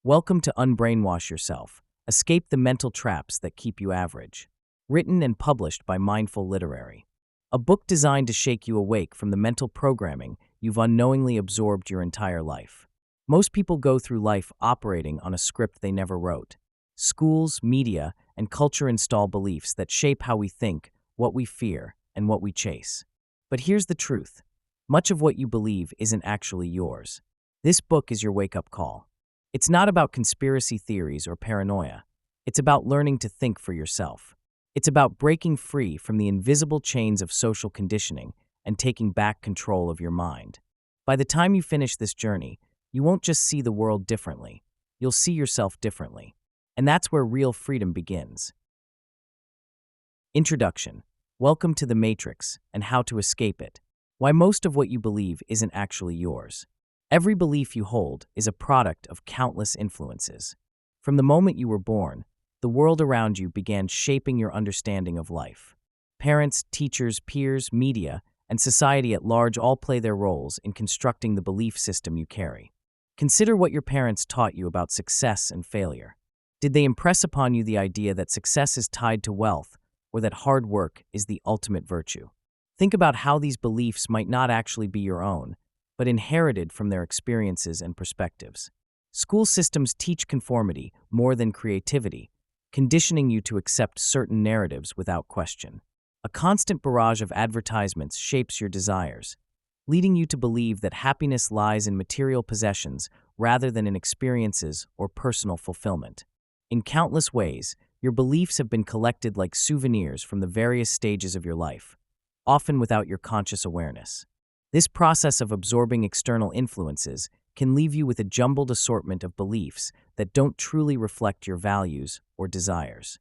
Welcome to Unbrainwash Yourself. Escape the mental traps that keep you average. Written and published by Mindful Literary. A book designed to shake you awake from the mental programming you've unknowingly absorbed your entire life. Most people go through life operating on a script they never wrote. Schools, media, and culture install beliefs that shape how we think, what we fear, and what we chase. But here's the truth. Much of what you believe isn't actually yours. This book is your wake-up call. It's not about conspiracy theories or paranoia. It's about learning to think for yourself. It's about breaking free from the invisible chains of social conditioning and taking back control of your mind. By the time you finish this journey, you won't just see the world differently. You'll see yourself differently. And that's where real freedom begins. Introduction. Welcome to the Matrix and how to escape it. Why most of what you believe isn't actually yours. Every belief you hold is a product of countless influences. From the moment you were born, the world around you began shaping your understanding of life. Parents, teachers, peers, media, and society at large all play their roles in constructing the belief system you carry. Consider what your parents taught you about success and failure. Did they impress upon you the idea that success is tied to wealth or that hard work is the ultimate virtue? Think about how these beliefs might not actually be your own, but inherited from their experiences and perspectives. School systems teach conformity more than creativity, conditioning you to accept certain narratives without question. A constant barrage of advertisements shapes your desires, leading you to believe that happiness lies in material possessions rather than in experiences or personal fulfillment. In countless ways, your beliefs have been collected like souvenirs from the various stages of your life, often without your conscious awareness. This process of absorbing external influences can leave you with a jumbled assortment of beliefs that don't truly reflect your values or desires.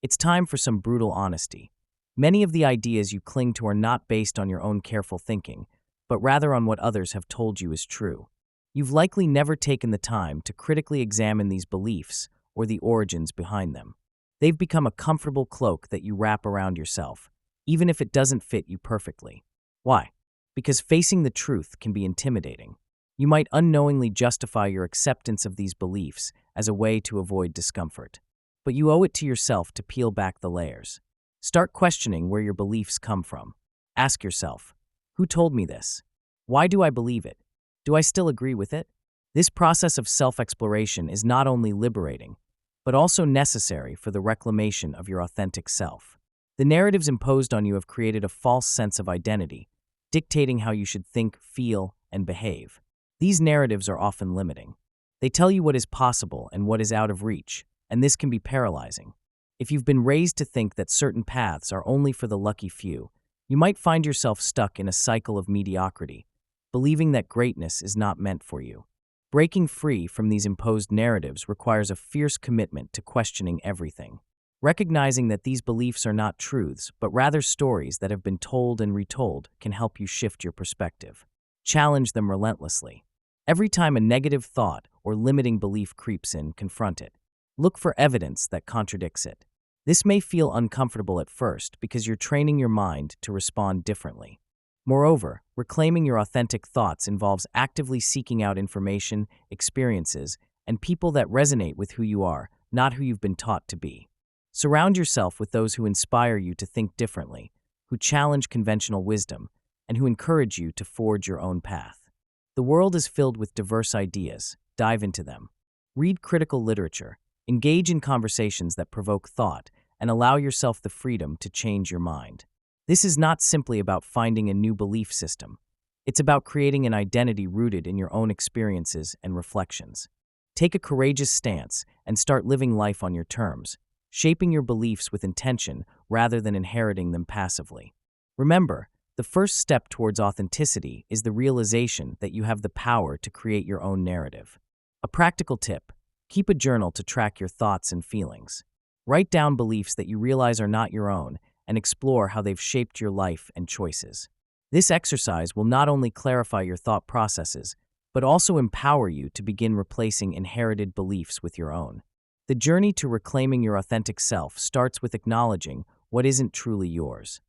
It's time for some brutal honesty. Many of the ideas you cling to are not based on your own careful thinking, but rather on what others have told you is true. You've likely never taken the time to critically examine these beliefs or the origins behind them. They've become a comfortable cloak that you wrap around yourself, even if it doesn't fit you perfectly. Why? Because facing the truth can be intimidating. You might unknowingly justify your acceptance of these beliefs as a way to avoid discomfort. But you owe it to yourself to peel back the layers. Start questioning where your beliefs come from. Ask yourself, who told me this? Why do I believe it? Do I still agree with it? This process of self-exploration is not only liberating, but also necessary for the reclamation of your authentic self. The narratives imposed on you have created a false sense of identity, dictating how you should think, feel, and behave. These narratives are often limiting. They tell you what is possible and what is out of reach, and this can be paralyzing. If you've been raised to think that certain paths are only for the lucky few, you might find yourself stuck in a cycle of mediocrity, believing that greatness is not meant for you. Breaking free from these imposed narratives requires a fierce commitment to questioning everything. Recognizing that these beliefs are not truths, but rather stories that have been told and retold can help you shift your perspective. Challenge them relentlessly. Every time a negative thought or limiting belief creeps in, confront it. Look for evidence that contradicts it. This may feel uncomfortable at first because you're training your mind to respond differently. Moreover, reclaiming your authentic thoughts involves actively seeking out information, experiences, and people that resonate with who you are, not who you've been taught to be. Surround yourself with those who inspire you to think differently, who challenge conventional wisdom, and who encourage you to forge your own path. The world is filled with diverse ideas. Dive into them. Read critical literature, engage in conversations that provoke thought, and allow yourself the freedom to change your mind. This is not simply about finding a new belief system. It's about creating an identity rooted in your own experiences and reflections. Take a courageous stance and start living life on your terms, shaping your beliefs with intention rather than inheriting them passively. Remember, the first step towards authenticity is the realization that you have the power to create your own narrative. A practical tip: keep a journal to track your thoughts and feelings. Write down beliefs that you realize are not your own and explore how they've shaped your life and choices. This exercise will not only clarify your thought processes, but also empower you to begin replacing inherited beliefs with your own. The journey to reclaiming your authentic self starts with acknowledging what isn't truly yours.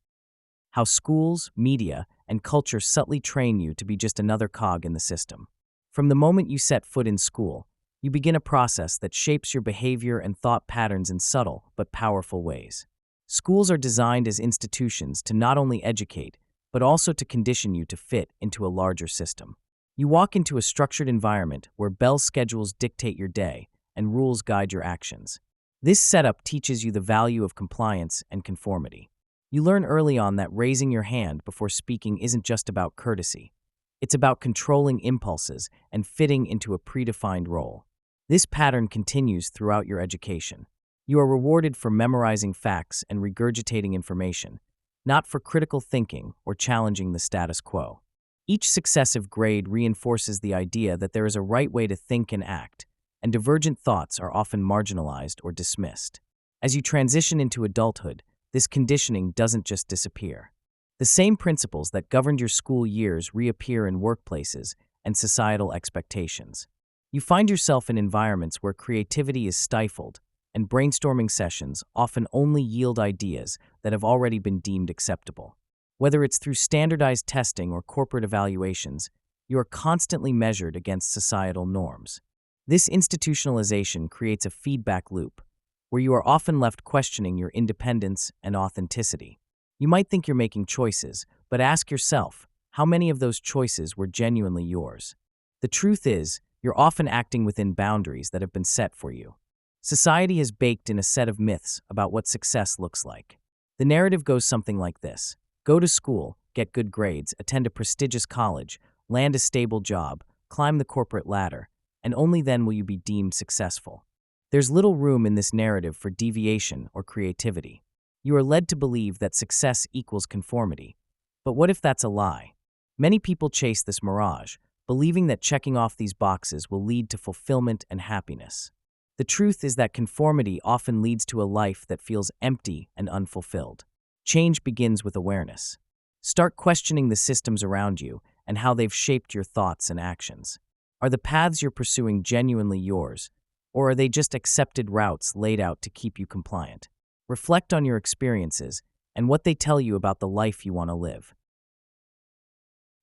How schools, media, and culture subtly train you to be just another cog in the system. From the moment you set foot in school, You begin a process that shapes your behavior and thought patterns in subtle but powerful ways. Schools are designed as institutions to not only educate, but also to condition you to fit into a larger system. You walk into a structured environment where bell schedules dictate your day and rules guide your actions. This setup teaches you the value of compliance and conformity. You learn early on that raising your hand before speaking isn't just about courtesy. It's about controlling impulses and fitting into a predefined role. This pattern continues throughout your education. You are rewarded for memorizing facts and regurgitating information, not for critical thinking or challenging the status quo. Each successive grade reinforces the idea that there is a right way to think and act, and divergent thoughts are often marginalized or dismissed. As you transition into adulthood, this conditioning doesn't just disappear. The same principles that governed your school years reappear in workplaces and societal expectations. You find yourself in environments where creativity is stifled, and brainstorming sessions often only yield ideas that have already been deemed acceptable. Whether it's through standardized testing or corporate evaluations, you are constantly measured against societal norms. This institutionalization creates a feedback loop, where you are often left questioning your independence and authenticity. You might think you're making choices, but ask yourself, how many of those choices were genuinely yours? The truth is, you're often acting within boundaries that have been set for you. Society has baked in a set of myths about what success looks like. The narrative goes something like this: go to school, get good grades, attend a prestigious college, land a stable job, climb the corporate ladder, and only then will you be deemed successful. There's little room in this narrative for deviation or creativity. You are led to believe that success equals conformity. But what if that's a lie? Many people chase this mirage, believing that checking off these boxes will lead to fulfillment and happiness. The truth is that conformity often leads to a life that feels empty and unfulfilled. Change begins with awareness. Start questioning the systems around you and how they've shaped your thoughts and actions. Are the paths you're pursuing genuinely yours, or are they just accepted routes laid out to keep you compliant? Reflect on your experiences and what they tell you about the life you want to live.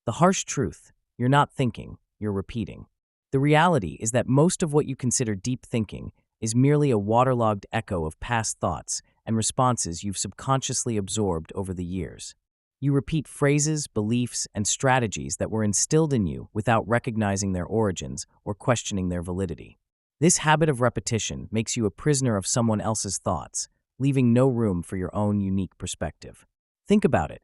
The harsh truth: you're not thinking, you're repeating. The reality is that most of what you consider deep thinking is merely a waterlogged echo of past thoughts and responses you've subconsciously absorbed over the years. You repeat phrases, beliefs, and strategies that were instilled in you without recognizing their origins or questioning their validity. This habit of repetition makes you a prisoner of someone else's thoughts, leaving no room for your own unique perspective. Think about it.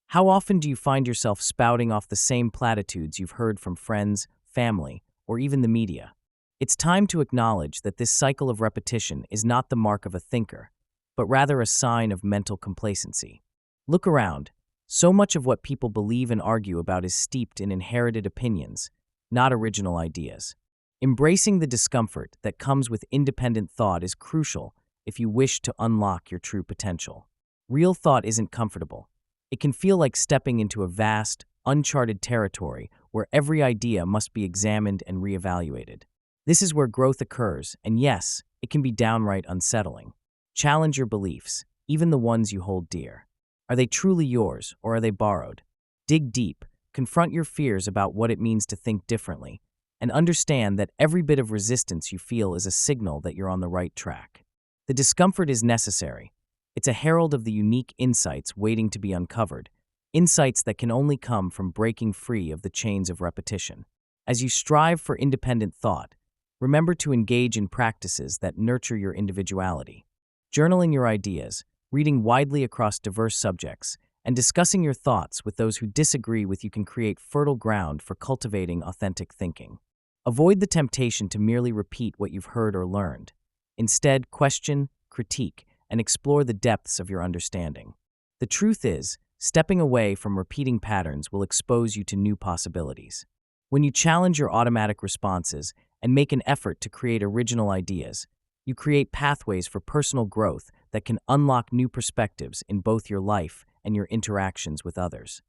How often do you find yourself spouting off the same platitudes you've heard from friends, family, or even the media? It's time to acknowledge that this cycle of repetition is not the mark of a thinker, but rather a sign of mental complacency. Look around. So much of what people believe and argue about is steeped in inherited opinions, not original ideas. Embracing the discomfort that comes with independent thought is crucial if you wish to unlock your true potential. Real thought isn't comfortable. It can feel like stepping into a vast, uncharted territory where every idea must be examined and reevaluated. This is where growth occurs, and yes, it can be downright unsettling. Challenge your beliefs, even the ones you hold dear. Are they truly yours, or are they borrowed? Dig deep, confront your fears about what it means to think differently, and understand that every bit of resistance you feel is a signal that you're on the right track. The discomfort is necessary. It's a herald of the unique insights waiting to be uncovered, insights that can only come from breaking free of the chains of repetition. As you strive for independent thought, remember to engage in practices that nurture your individuality. Journaling your ideas, reading widely across diverse subjects, and discussing your thoughts with those who disagree with you can create fertile ground for cultivating authentic thinking. Avoid the temptation to merely repeat what you've heard or learned. Instead, question, critique, and explore the depths of your understanding. The truth is, stepping away from repeating patterns will expose you to new possibilities. When you challenge your automatic responses and make an effort to create original ideas, you create pathways for personal growth that can unlock new perspectives in both your life and your interactions with others.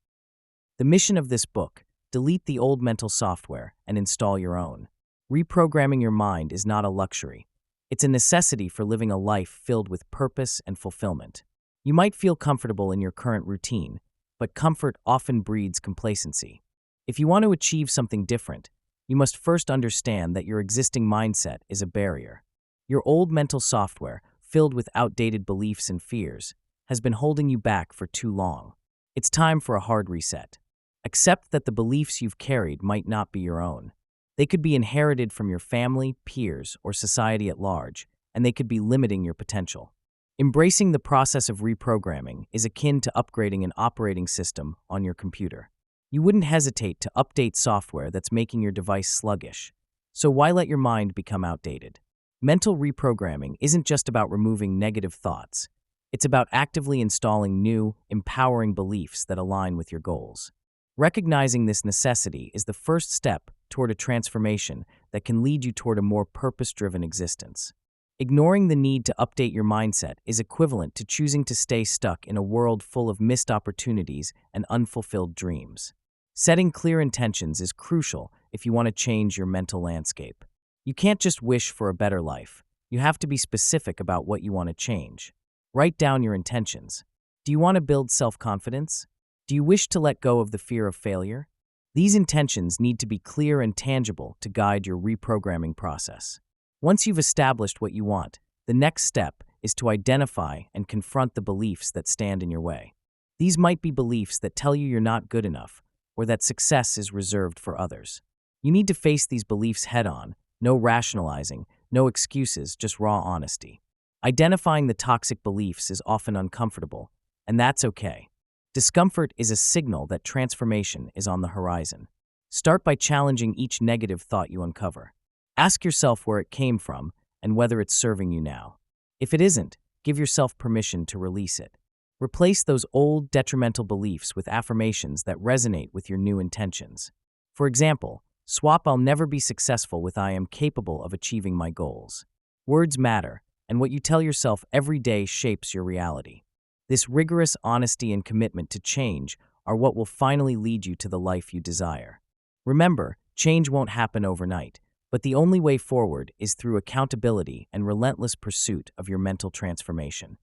The mission of this book: delete the old mental software and install your own. Reprogramming your mind is not a luxury. It's a necessity for living a life filled with purpose and fulfillment. You might feel comfortable in your current routine, but comfort often breeds complacency. If you want to achieve something different, you must first understand that your existing mindset is a barrier. Your old mental software, filled with outdated beliefs and fears, has been holding you back for too long. It's time for a hard reset. Accept that the beliefs you've carried might not be your own. They could be inherited from your family, peers, or society at large, and they could be limiting your potential. Embracing the process of reprogramming is akin to upgrading an operating system on your computer. You wouldn't hesitate to update software that's making your device sluggish. So why let your mind become outdated? Mental reprogramming isn't just about removing negative thoughts. It's about actively installing new, empowering beliefs that align with your goals. Recognizing this necessity is the first step toward a transformation that can lead you toward a more purpose-driven existence. Ignoring the need to update your mindset is equivalent to choosing to stay stuck in a world full of missed opportunities and unfulfilled dreams. Setting clear intentions is crucial if you want to change your mental landscape. You can't just wish for a better life. You have to be specific about what you want to change. Write down your intentions. Do you want to build self-confidence? Do you wish to let go of the fear of failure? These intentions need to be clear and tangible to guide your reprogramming process. Once you've established what you want, the next step is to identify and confront the beliefs that stand in your way. These might be beliefs that tell you you're not good enough or that success is reserved for others. You need to face these beliefs head-on, no rationalizing, no excuses, just raw honesty. Identifying the toxic beliefs is often uncomfortable, and that's okay. Discomfort is a signal that transformation is on the horizon. Start by challenging each negative thought you uncover. Ask yourself where it came from and whether it's serving you now. If it isn't, give yourself permission to release it. Replace those old, detrimental beliefs with affirmations that resonate with your new intentions. For example, swap "I'll never be successful" with "I am capable of achieving my goals." Words matter, and what you tell yourself every day shapes your reality. This rigorous honesty and commitment to change are what will finally lead you to the life you desire. Remember, change won't happen overnight, but the only way forward is through accountability and relentless pursuit of your mental transformation.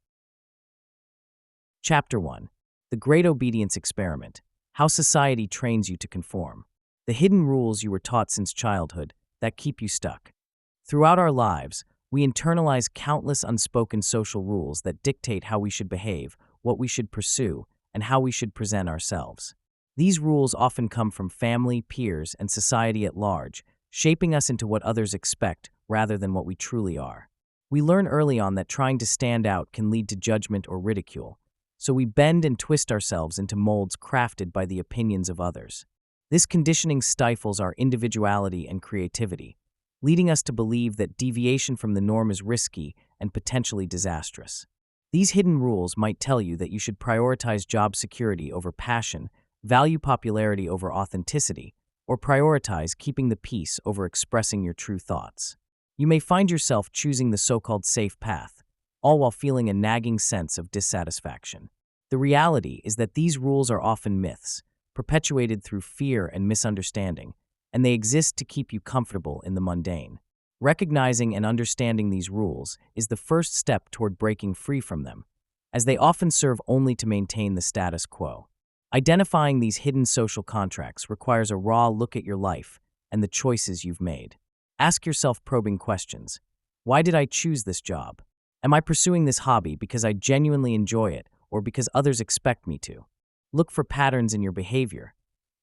Chapter 1. The Great Obedience Experiment: How Society Trains You to Conform. The hidden rules you were taught since childhood that keep you stuck. Throughout our lives, we internalize countless unspoken social rules that dictate how we should behave, what we should pursue, and how we should present ourselves. These rules often come from family, peers, and society at large, shaping us into what others expect rather than what we truly are. We learn early on that trying to stand out can lead to judgment or ridicule, so we bend and twist ourselves into molds crafted by the opinions of others. This conditioning stifles our individuality and creativity, leading us to believe that deviation from the norm is risky and potentially disastrous. These hidden rules might tell you that you should prioritize job security over passion, value popularity over authenticity, or prioritize keeping the peace over expressing your true thoughts. You may find yourself choosing the so-called safe path, all while feeling a nagging sense of dissatisfaction. The reality is that these rules are often myths, perpetuated through fear and misunderstanding, and they exist to keep you comfortable in the mundane. Recognizing and understanding these rules is the first step toward breaking free from them, as they often serve only to maintain the status quo. Identifying these hidden social contracts requires a raw look at your life and the choices you've made. Ask yourself probing questions. Why did I choose this job? Am I pursuing this hobby because I genuinely enjoy it or because others expect me to? Look for patterns in your behavior.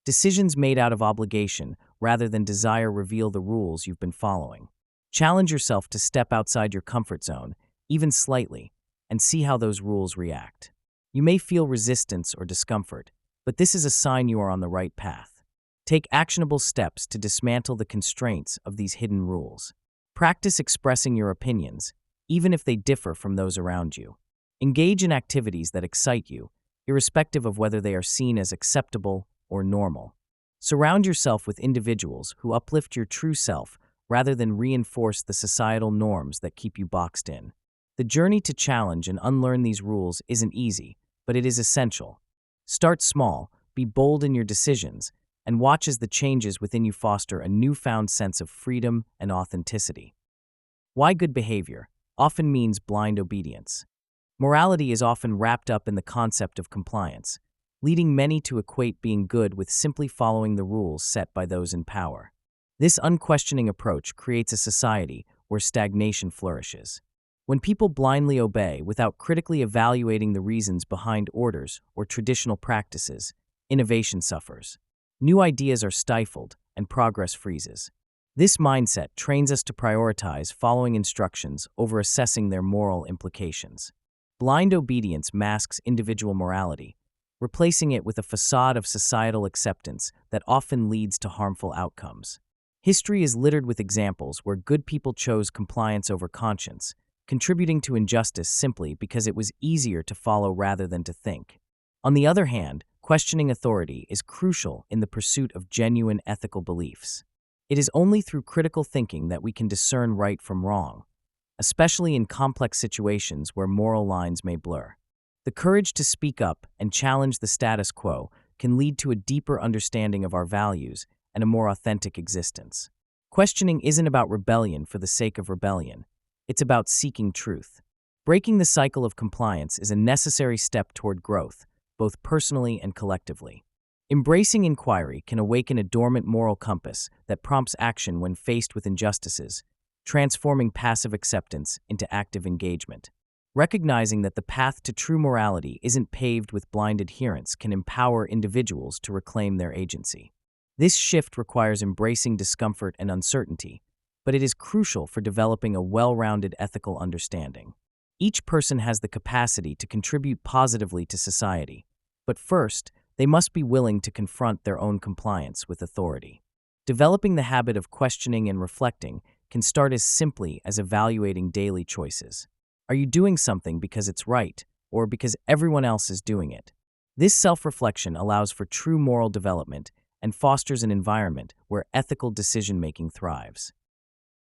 Decisions made out of obligation rather than desire reveal the rules you've been following. Challenge yourself to step outside your comfort zone, even slightly, and see how those rules react. You may feel resistance or discomfort, but this is a sign you are on the right path. Take actionable steps to dismantle the constraints of these hidden rules. Practice expressing your opinions, even if they differ from those around you. Engage in activities that excite you, irrespective of whether they are seen as acceptable or normal. Surround yourself with individuals who uplift your true self rather than reinforce the societal norms that keep you boxed in. The journey to challenge and unlearn these rules isn't easy, but it is essential. Start small, be bold in your decisions, and watch as the changes within you foster a newfound sense of freedom and authenticity. Why good behavior often means blind obedience. Morality is often wrapped up in the concept of compliance, leading many to equate being good with simply following the rules set by those in power. This unquestioning approach creates a society where stagnation flourishes. When people blindly obey without critically evaluating the reasons behind orders or traditional practices, innovation suffers. New ideas are stifled and progress freezes. This mindset trains us to prioritize following instructions over assessing their moral implications. Blind obedience masks individual morality, replacing it with a facade of societal acceptance that often leads to harmful outcomes. History is littered with examples where good people chose compliance over conscience, contributing to injustice simply because it was easier to follow rather than to think. On the other hand, questioning authority is crucial in the pursuit of genuine ethical beliefs. It is only through critical thinking that we can discern right from wrong, especially in complex situations where moral lines may blur. The courage to speak up and challenge the status quo can lead to a deeper understanding of our values and a more authentic existence. Questioning isn't about rebellion for the sake of rebellion. It's about seeking truth. Breaking the cycle of compliance is a necessary step toward growth, both personally and collectively. Embracing inquiry can awaken a dormant moral compass that prompts action when faced with injustices, transforming passive acceptance into active engagement. Recognizing that the path to true morality isn't paved with blind adherence can empower individuals to reclaim their agency. This shift requires embracing discomfort and uncertainty, but it is crucial for developing a well-rounded ethical understanding. Each person has the capacity to contribute positively to society, but first, they must be willing to confront their own compliance with authority. Developing the habit of questioning and reflecting can start as simply as evaluating daily choices. Are you doing something because it's right, or because everyone else is doing it? This self-reflection allows for true moral development and fosters an environment where ethical decision-making thrives.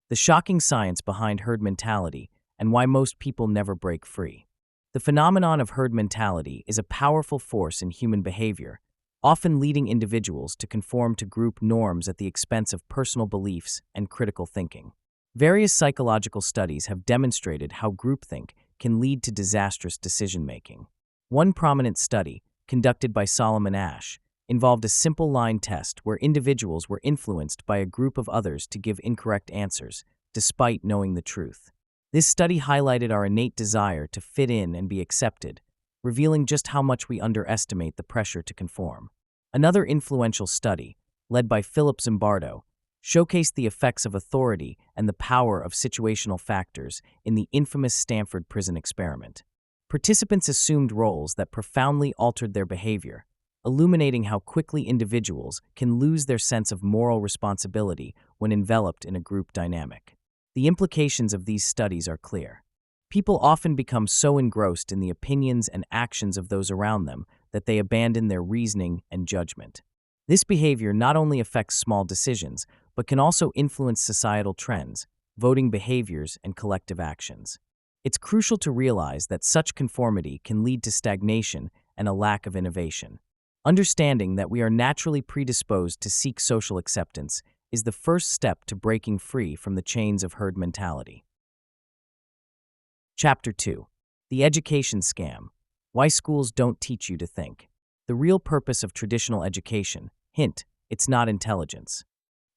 The shocking science behind herd mentality and why most people never break free. The phenomenon of herd mentality is a powerful force in human behavior, often leading individuals to conform to group norms at the expense of personal beliefs and critical thinking. Various psychological studies have demonstrated how groupthink can lead to disastrous decision-making. One prominent study, conducted by Solomon Asch, involved a simple line test where individuals were influenced by a group of others to give incorrect answers, despite knowing the truth. This study highlighted our innate desire to fit in and be accepted, revealing just how much we underestimate the pressure to conform. Another influential study, led by Philip Zimbardo, showcased the effects of authority and the power of situational factors in the infamous Stanford prison experiment. Participants assumed roles that profoundly altered their behavior, illuminating how quickly individuals can lose their sense of moral responsibility when enveloped in a group dynamic. The implications of these studies are clear. People often become so engrossed in the opinions and actions of those around them that they abandon their reasoning and judgment. This behavior not only affects small decisions, but can also influence societal trends, voting behaviors, and collective actions. It's crucial to realize that such conformity can lead to stagnation and a lack of innovation. Understanding that we are naturally predisposed to seek social acceptance is the first step to breaking free from the chains of herd mentality. Chapter 2. The Education Scam. Why Schools Don't Teach You to Think. The real purpose of traditional education. Hint, it's not intelligence.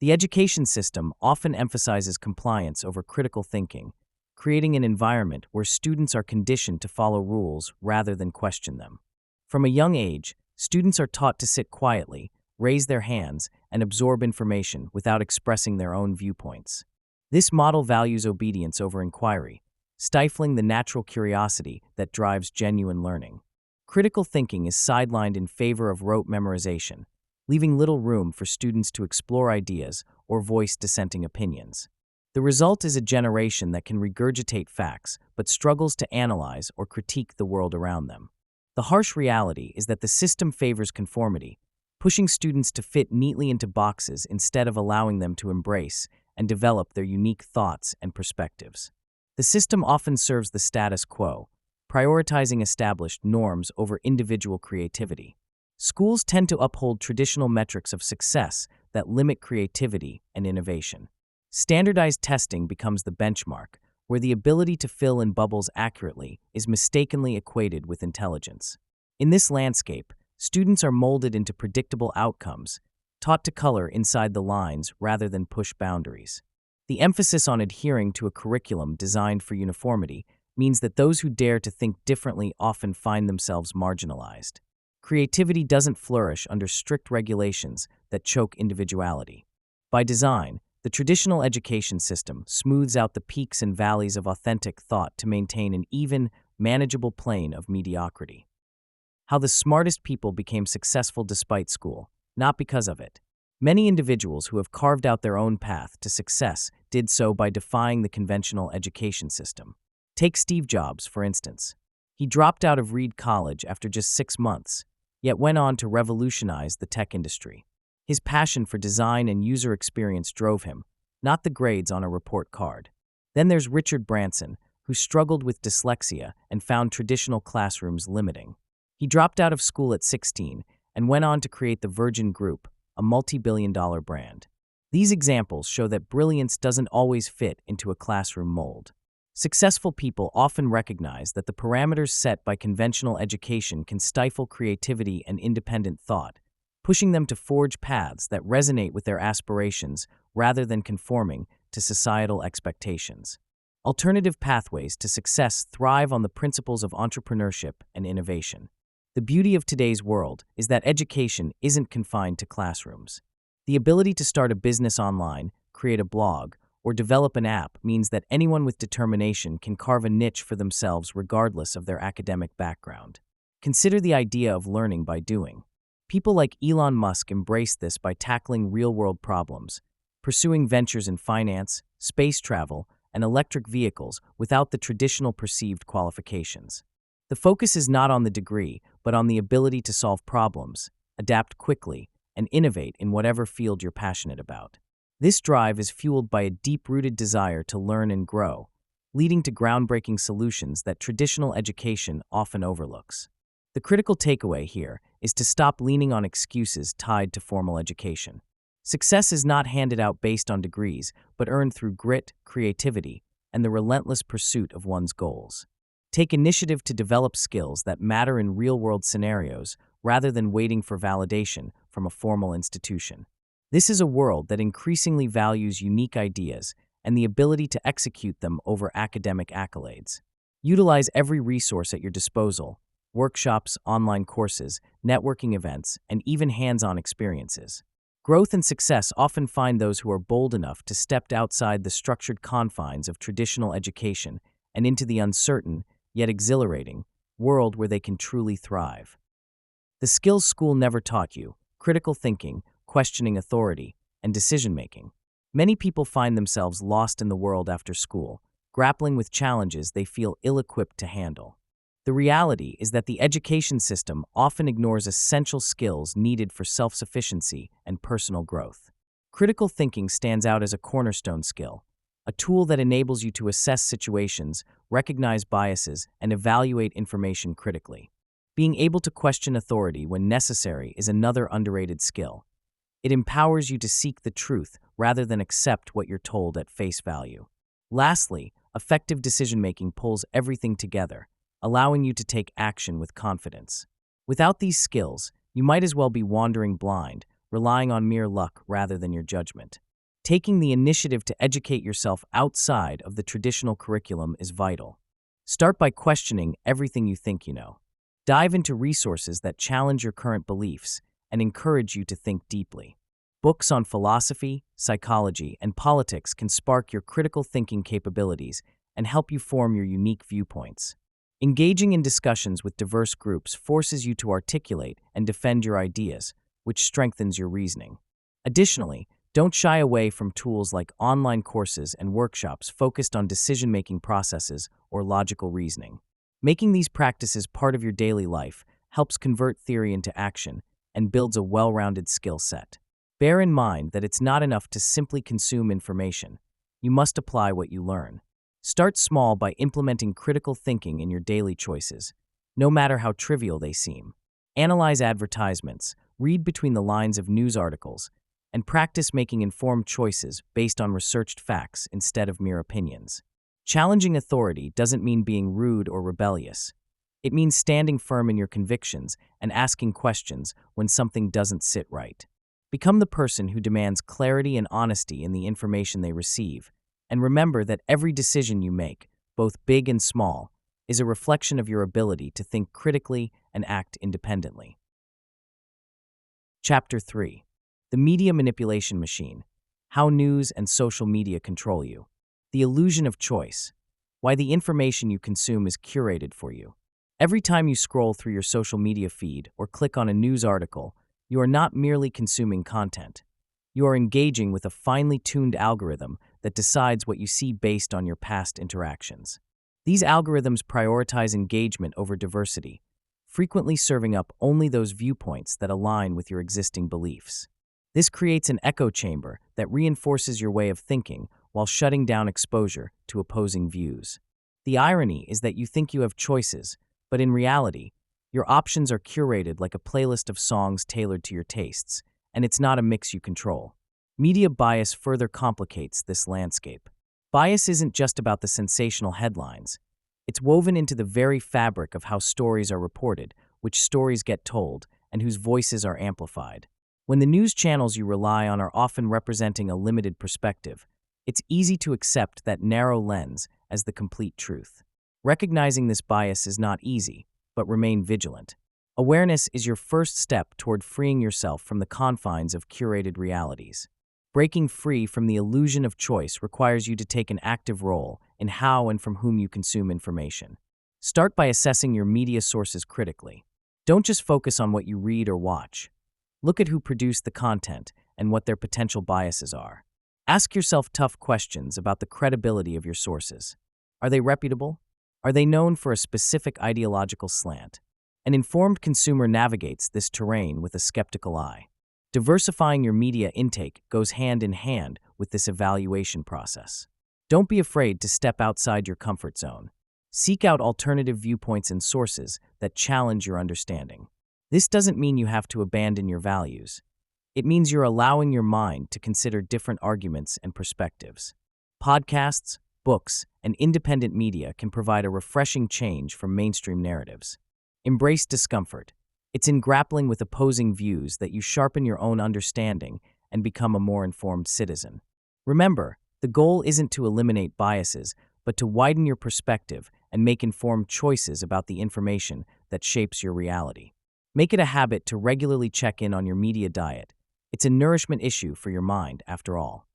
The education system often emphasizes compliance over critical thinking, creating an environment where students are conditioned to follow rules rather than question them. From a young age, students are taught to sit quietly, raise their hands, and absorb information without expressing their own viewpoints. This model values obedience over inquiry, stifling the natural curiosity that drives genuine learning. Critical thinking is sidelined in favor of rote memorization, leaving little room for students to explore ideas or voice dissenting opinions. The result is a generation that can regurgitate facts but struggles to analyze or critique the world around them. The harsh reality is that the system favors conformity, pushing students to fit neatly into boxes instead of allowing them to embrace and develop their unique thoughts and perspectives. The system often serves the status quo, prioritizing established norms over individual creativity. Schools tend to uphold traditional metrics of success that limit creativity and innovation. Standardized testing becomes the benchmark, where the ability to fill in bubbles accurately is mistakenly equated with intelligence. In this landscape, students are molded into predictable outcomes, taught to color inside the lines rather than push boundaries. The emphasis on adhering to a curriculum designed for uniformity means that those who dare to think differently often find themselves marginalized. Creativity doesn't flourish under strict regulations that choke individuality. By design, the traditional education system smooths out the peaks and valleys of authentic thought to maintain an even, manageable plane of mediocrity. How the smartest people became successful despite school, not because of it. Many individuals who have carved out their own path to success did so by defying the conventional education system. Take Steve Jobs, for instance. He dropped out of Reed College after just 6 months, yet went on to revolutionize the tech industry. His passion for design and user experience drove him, not the grades on a report card. Then there's Richard Branson, who struggled with dyslexia and found traditional classrooms limiting. He dropped out of school at 16 and went on to create the Virgin Group, a multi-billion-dollar brand. These examples show that brilliance doesn't always fit into a classroom mold. Successful people often recognize that the parameters set by conventional education can stifle creativity and independent thought, pushing them to forge paths that resonate with their aspirations rather than conforming to societal expectations. Alternative pathways to success thrive on the principles of entrepreneurship and innovation. The beauty of today's world is that education isn't confined to classrooms. The ability to start a business online, create a blog, or develop an app means that anyone with determination can carve a niche for themselves regardless of their academic background. Consider the idea of learning by doing. People like Elon Musk embrace this by tackling real-world problems, pursuing ventures in finance, space travel, and electric vehicles without the traditional perceived qualifications. The focus is not on the degree, but on the ability to solve problems, adapt quickly, and innovate in whatever field you're passionate about. This drive is fueled by a deep-rooted desire to learn and grow, leading to groundbreaking solutions that traditional education often overlooks. The critical takeaway here is to stop leaning on excuses tied to formal education. Success is not handed out based on degrees, but earned through grit, creativity, and the relentless pursuit of one's goals. Take initiative to develop skills that matter in real-world scenarios rather than waiting for validation from a formal institution. This is a world that increasingly values unique ideas and the ability to execute them over academic accolades. Utilize every resource at your disposal: workshops, online courses, networking events, and even hands-on experiences. Growth and success often find those who are bold enough to step outside the structured confines of traditional education and into the uncertain, yet exhilarating, world where they can truly thrive. The skills school never taught you: critical thinking, questioning authority, and decision-making. Many people find themselves lost in the world after school, grappling with challenges they feel ill-equipped to handle. The reality is that the education system often ignores essential skills needed for self-sufficiency and personal growth. Critical thinking stands out as a cornerstone skill, a tool that enables you to assess situations, recognize biases, and evaluate information critically. Being able to question authority when necessary is another underrated skill. It empowers you to seek the truth rather than accept what you're told at face value. Lastly, effective decision-making pulls everything together, allowing you to take action with confidence. Without these skills, you might as well be wandering blind, relying on mere luck rather than your judgment. Taking the initiative to educate yourself outside of the traditional curriculum is vital. Start by questioning everything you think you know. Dive into resources that challenge your current beliefs and encourage you to think deeply. Books on philosophy, psychology, and politics can spark your critical thinking capabilities and help you form your unique viewpoints. Engaging in discussions with diverse groups forces you to articulate and defend your ideas, which strengthens your reasoning. Additionally, don't shy away from tools like online courses and workshops focused on decision-making processes or logical reasoning. Making these practices part of your daily life helps convert theory into action and builds a well-rounded skill set. Bear in mind that it's not enough to simply consume information. You must apply what you learn. Start small by implementing critical thinking in your daily choices, no matter how trivial they seem. Analyze advertisements, read between the lines of news articles, and practice making informed choices based on researched facts instead of mere opinions. Challenging authority doesn't mean being rude or rebellious. It means standing firm in your convictions and asking questions when something doesn't sit right. Become the person who demands clarity and honesty in the information they receive, and remember that every decision you make, both big and small, is a reflection of your ability to think critically and act independently. Chapter 3. The Media Manipulation Machine: How News and Social Media Control You. The Illusion of Choice: Why the information you consume is curated for you. Every time you scroll through your social media feed or click on a news article, you are not merely consuming content. You are engaging with a finely tuned algorithm that decides what you see based on your past interactions. These algorithms prioritize engagement over diversity, frequently serving up only those viewpoints that align with your existing beliefs. This creates an echo chamber that reinforces your way of thinking while shutting down exposure to opposing views. The irony is that you think you have choices, but in reality, your options are curated like a playlist of songs tailored to your tastes, and it's not a mix you control. Media bias further complicates this landscape. Bias isn't just about the sensational headlines. It's woven into the very fabric of how stories are reported, which stories get told, and whose voices are amplified. When the news channels you rely on are often representing a limited perspective, it's easy to accept that narrow lens as the complete truth. Recognizing this bias is not easy, but remain vigilant. Awareness is your first step toward freeing yourself from the confines of curated realities. Breaking free from the illusion of choice requires you to take an active role in how and from whom you consume information. Start by assessing your media sources critically. Don't just focus on what you read or watch. Look at who produced the content and what their potential biases are. Ask yourself tough questions about the credibility of your sources. Are they reputable? Are they known for a specific ideological slant? An informed consumer navigates this terrain with a skeptical eye. Diversifying your media intake goes hand in hand with this evaluation process. Don't be afraid to step outside your comfort zone. Seek out alternative viewpoints and sources that challenge your understanding. This doesn't mean you have to abandon your values. It means you're allowing your mind to consider different arguments and perspectives. Podcasts, books, and independent media can provide a refreshing change from mainstream narratives. Embrace discomfort. It's in grappling with opposing views that you sharpen your own understanding and become a more informed citizen. Remember, the goal isn't to eliminate biases, but to widen your perspective and make informed choices about the information that shapes your reality. Make it a habit to regularly check in on your media diet. It's a nourishment issue for your mind, after all.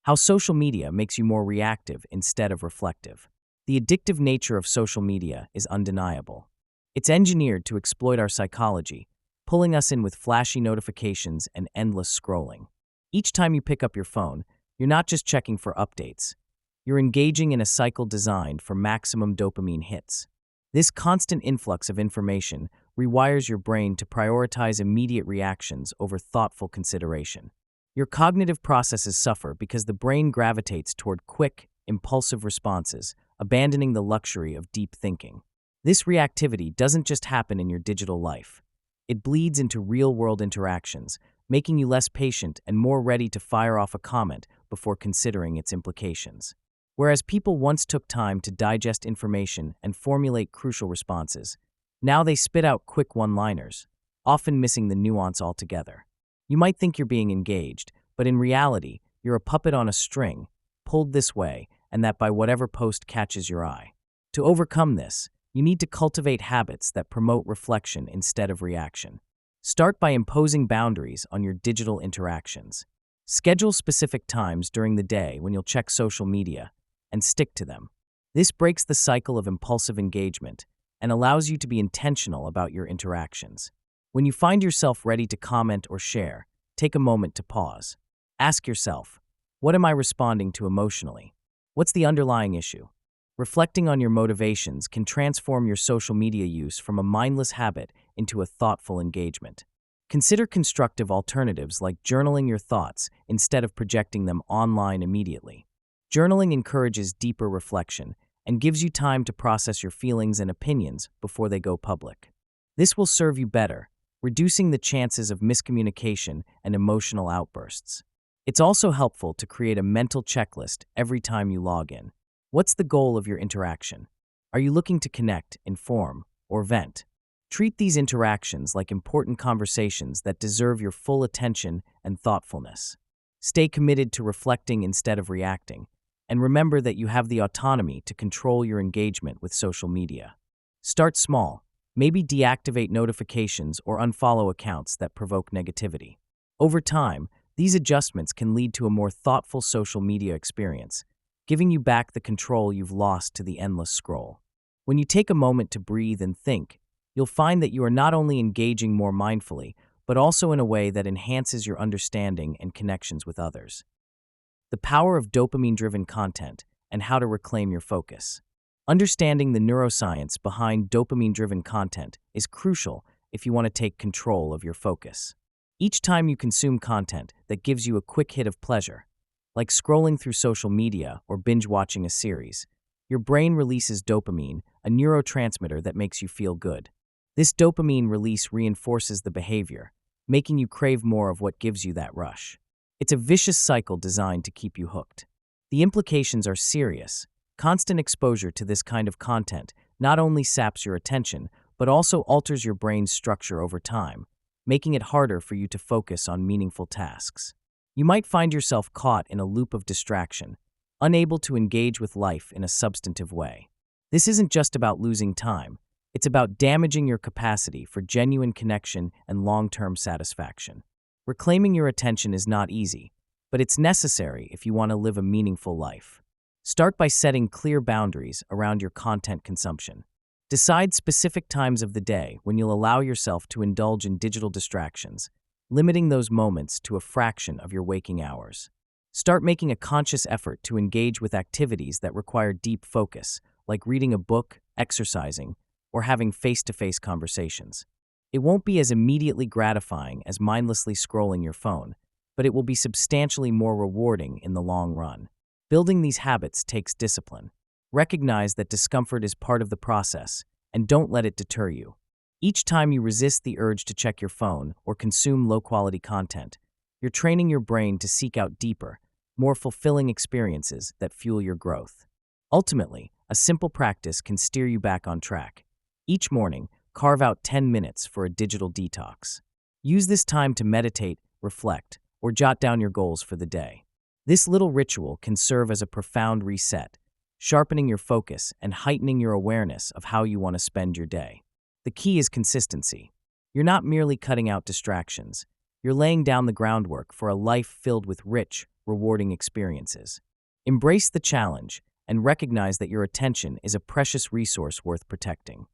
How social media makes you more reactive instead of reflective. The addictive nature of social media is undeniable. It's engineered to exploit our psychology, pulling us in with flashy notifications and endless scrolling. Each time you pick up your phone, you're not just checking for updates. You're engaging in a cycle designed for maximum dopamine hits. This constant influx of information rewires your brain to prioritize immediate reactions over thoughtful consideration. Your cognitive processes suffer because the brain gravitates toward quick, impulsive responses, abandoning the luxury of deep thinking. This reactivity doesn't just happen in your digital life. It bleeds into real-world interactions, making you less patient and more ready to fire off a comment before considering its implications. Whereas people once took time to digest information and formulate crucial responses, now they spit out quick one-liners, often missing the nuance altogether. You might think you're being engaged, but in reality, you're a puppet on a string, pulled this way and that by whatever post catches your eye. To overcome this, you need to cultivate habits that promote reflection instead of reaction. Start by imposing boundaries on your digital interactions. Schedule specific times during the day when you'll check social media, and stick to them. This breaks the cycle of impulsive engagement and allows you to be intentional about your interactions. When you find yourself ready to comment or share, take a moment to pause. Ask yourself, what am I responding to emotionally? What's the underlying issue? Reflecting on your motivations can transform your social media use from a mindless habit into a thoughtful engagement. Consider constructive alternatives like journaling your thoughts instead of projecting them online immediately. Journaling encourages deeper reflection and gives you time to process your feelings and opinions before they go public. This will serve you better, reducing the chances of miscommunication and emotional outbursts. It's also helpful to create a mental checklist every time you log in. What's the goal of your interaction? Are you looking to connect, inform, or vent? Treat these interactions like important conversations that deserve your full attention and thoughtfulness. Stay committed to reflecting instead of reacting, and remember that you have the autonomy to control your engagement with social media. Start small. Maybe deactivate notifications or unfollow accounts that provoke negativity. Over time, these adjustments can lead to a more thoughtful social media experience, giving you back the control you've lost to the endless scroll. When you take a moment to breathe and think, you'll find that you are not only engaging more mindfully, but also in a way that enhances your understanding and connections with others. The power of dopamine-driven content and how to reclaim your focus. Understanding the neuroscience behind dopamine-driven content is crucial if you want to take control of your focus. Each time you consume content that gives you a quick hit of pleasure, like scrolling through social media or binge-watching a series, your brain releases dopamine, a neurotransmitter that makes you feel good. This dopamine release reinforces the behavior, making you crave more of what gives you that rush. It's a vicious cycle designed to keep you hooked. The implications are serious. Constant exposure to this kind of content not only saps your attention, but also alters your brain's structure over time, making it harder for you to focus on meaningful tasks. You might find yourself caught in a loop of distraction, unable to engage with life in a substantive way. This isn't just about losing time. It's about damaging your capacity for genuine connection and long-term satisfaction. Reclaiming your attention is not easy, but it's necessary if you want to live a meaningful life. Start by setting clear boundaries around your content consumption. Decide specific times of the day when you'll allow yourself to indulge in digital distractions, limiting those moments to a fraction of your waking hours. Start making a conscious effort to engage with activities that require deep focus, like reading a book, exercising, or having face-to-face conversations. It won't be as immediately gratifying as mindlessly scrolling your phone, but it will be substantially more rewarding in the long run. Building these habits takes discipline. Recognize that discomfort is part of the process, and don't let it deter you. Each time you resist the urge to check your phone or consume low-quality content, you're training your brain to seek out deeper, more fulfilling experiences that fuel your growth. Ultimately, a simple practice can steer you back on track. Each morning, carve out 10 minutes for a digital detox. Use this time to meditate, reflect, or jot down your goals for the day. This little ritual can serve as a profound reset, sharpening your focus and heightening your awareness of how you want to spend your day. The key is consistency. You're not merely cutting out distractions. You're laying down the groundwork for a life filled with rich, rewarding experiences. Embrace the challenge and recognize that your attention is a precious resource worth protecting.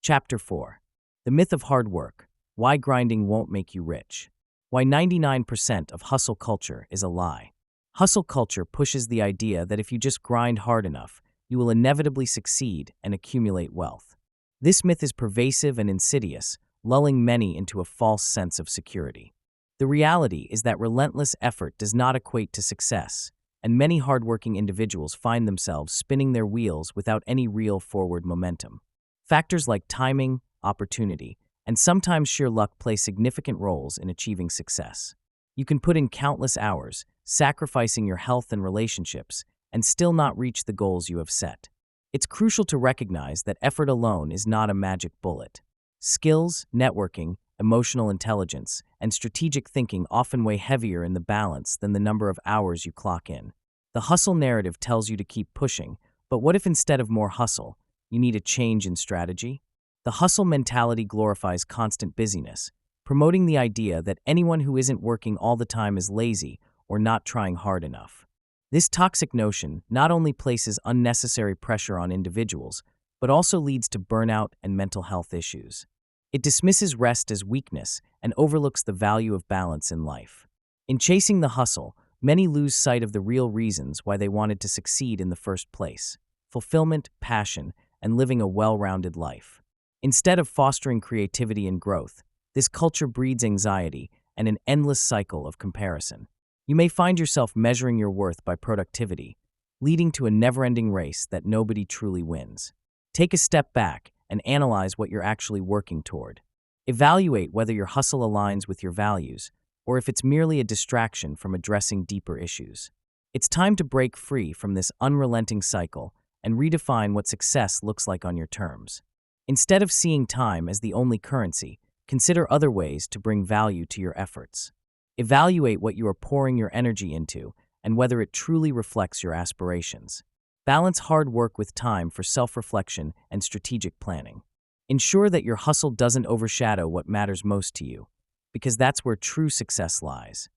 Chapter 4. The Myth of Hard Work. Why Grinding Won't Make You Rich. Why 99% of hustle culture is a lie. Hustle culture pushes the idea that if you just grind hard enough, you will inevitably succeed and accumulate wealth. This myth is pervasive and insidious, lulling many into a false sense of security. The reality is that relentless effort does not equate to success, and many hardworking individuals find themselves spinning their wheels without any real forward momentum. Factors like timing, opportunity, and sometimes sheer luck play significant roles in achieving success. You can put in countless hours, sacrificing your health and relationships, and still not reach the goals you have set. It's crucial to recognize that effort alone is not a magic bullet. Skills, networking, emotional intelligence, and strategic thinking often weigh heavier in the balance than the number of hours you clock in. The hustle narrative tells you to keep pushing, but what if instead of more hustle, you need a change in strategy? The hustle mentality glorifies constant busyness, promoting the idea that anyone who isn't working all the time is lazy or not trying hard enough. This toxic notion not only places unnecessary pressure on individuals, but also leads to burnout and mental health issues. It dismisses rest as weakness and overlooks the value of balance in life. In chasing the hustle, many lose sight of the real reasons why they wanted to succeed in the first place: fulfillment, passion, and living a well-rounded life. Instead of fostering creativity and growth, this culture breeds anxiety and an endless cycle of comparison. You may find yourself measuring your worth by productivity, leading to a never-ending race that nobody truly wins. Take a step back and analyze what you're actually working toward. Evaluate whether your hustle aligns with your values, or if it's merely a distraction from addressing deeper issues. It's time to break free from this unrelenting cycle and redefine what success looks like on your terms. Instead of seeing time as the only currency, consider other ways to bring value to your efforts. Evaluate what you are pouring your energy into and whether it truly reflects your aspirations. Balance hard work with time for self-reflection and strategic planning. Ensure that your hustle doesn't overshadow what matters most to you, because that's where true success lies.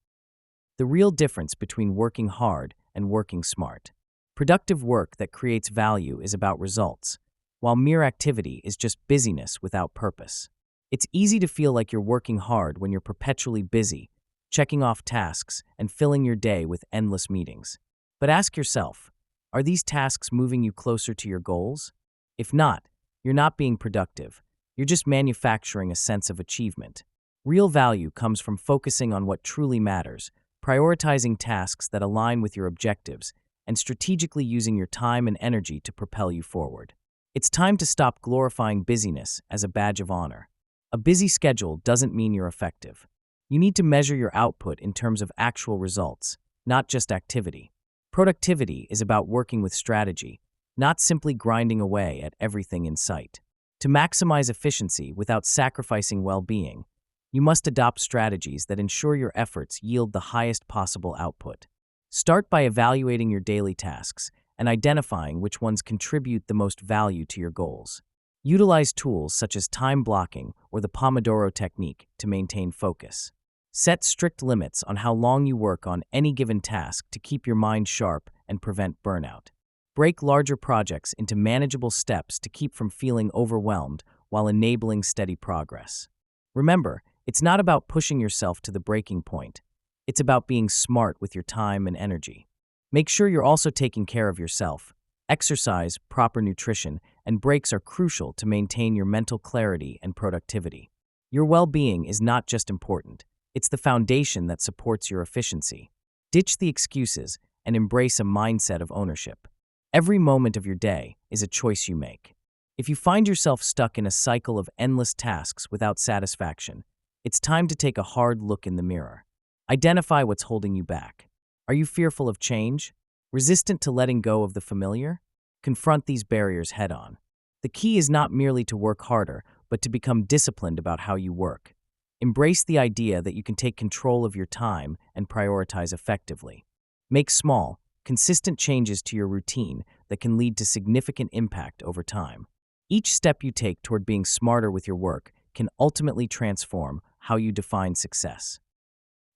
The real difference between working hard and working smart. Productive work that creates value is about results, while mere activity is just busyness without purpose. It's easy to feel like you're working hard when you're perpetually busy, checking off tasks and filling your day with endless meetings. But ask yourself, are these tasks moving you closer to your goals? If not, you're not being productive. You're just manufacturing a sense of achievement. Real value comes from focusing on what truly matters, prioritizing tasks that align with your objectives, and strategically using your time and energy to propel you forward. It's time to stop glorifying busyness as a badge of honor. A busy schedule doesn't mean you're effective. You need to measure your output in terms of actual results, not just activity. Productivity is about working with strategy, not simply grinding away at everything in sight. To maximize efficiency without sacrificing well-being, you must adopt strategies that ensure your efforts yield the highest possible output. Start by evaluating your daily tasks and identifying which ones contribute the most value to your goals. Utilize tools such as time blocking or the Pomodoro technique to maintain focus. Set strict limits on how long you work on any given task to keep your mind sharp and prevent burnout. Break larger projects into manageable steps to keep from feeling overwhelmed while enabling steady progress. Remember, it's not about pushing yourself to the breaking point. It's about being smart with your time and energy. Make sure you're also taking care of yourself. Exercise, proper nutrition, and breaks are crucial to maintain your mental clarity and productivity. Your well-being is not just important, it's the foundation that supports your efficiency. Ditch the excuses and embrace a mindset of ownership. Every moment of your day is a choice you make. If you find yourself stuck in a cycle of endless tasks without satisfaction, it's time to take a hard look in the mirror. Identify what's holding you back. Are you fearful of change? Resistant to letting go of the familiar? Confront these barriers head-on. The key is not merely to work harder, but to become disciplined about how you work. Embrace the idea that you can take control of your time and prioritize effectively. Make small, consistent changes to your routine that can lead to significant impact over time. Each step you take toward being smarter with your work can ultimately transform how you define success.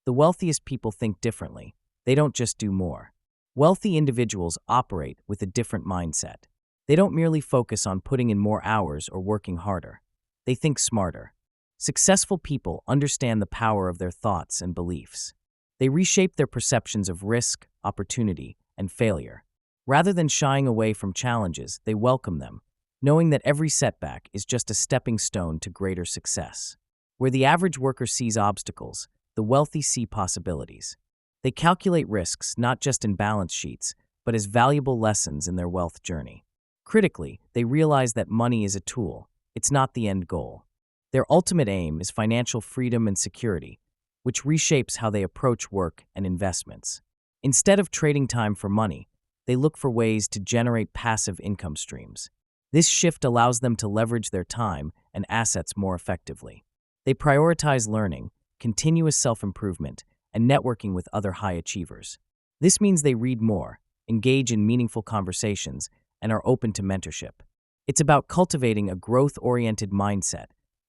The wealthiest people think differently. They don't just do more. Wealthy individuals operate with a different mindset. They don't merely focus on putting in more hours or working harder. They think smarter. Successful people understand the power of their thoughts and beliefs. They reshape their perceptions of risk, opportunity, and failure. Rather than shying away from challenges, they welcome them, knowing that every setback is just a stepping stone to greater success. Where the average worker sees obstacles, the wealthy see possibilities. They calculate risks not just in balance sheets, but as valuable lessons in their wealth journey. Critically, they realize that money is a tool, it's not the end goal. Their ultimate aim is financial freedom and security, which reshapes how they approach work and investments. Instead of trading time for money, they look for ways to generate passive income streams. This shift allows them to leverage their time and assets more effectively. They prioritize learning, continuous self-improvement, and networking with other high achievers. This means they read more, engage in meaningful conversations, and are open to mentorship. It's about cultivating a growth-oriented mindset,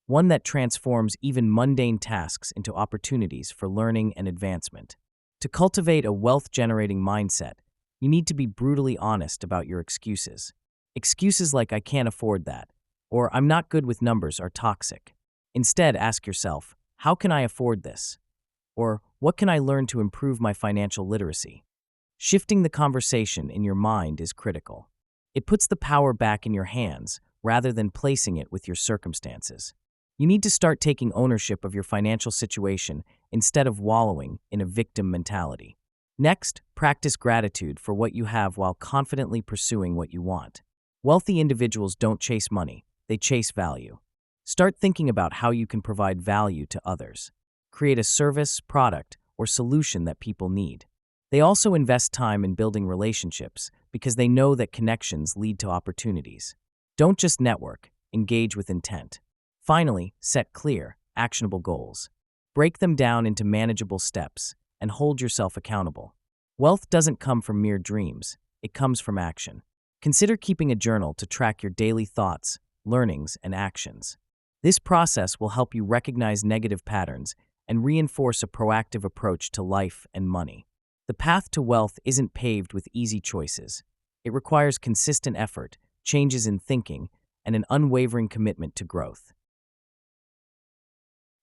one that transforms even mundane tasks into opportunities for learning and advancement. To cultivate a wealth-generating mindset, you need to be brutally honest about your excuses. Excuses like "I can't afford that," or "I'm not good with numbers" are toxic. Instead, ask yourself, "How can I afford this?" Or "What can I learn to improve my financial literacy?" Shifting the conversation in your mind is critical. It puts the power back in your hands rather than placing it with your circumstances. You need to start taking ownership of your financial situation instead of wallowing in a victim mentality. Next, practice gratitude for what you have while confidently pursuing what you want. Wealthy individuals don't chase money, they chase value. Start thinking about how you can provide value to others. Create a service, product, or solution that people need. They also invest time in building relationships because they know that connections lead to opportunities. Don't just network, engage with intent. Finally, set clear, actionable goals. Break them down into manageable steps and hold yourself accountable. Wealth doesn't come from mere dreams, it comes from action. Consider keeping a journal to track your daily thoughts, learnings, and actions. This process will help you recognize negative patterns and reinforce a proactive approach to life and money. The path to wealth isn't paved with easy choices. It requires consistent effort, changes in thinking, and an unwavering commitment to growth.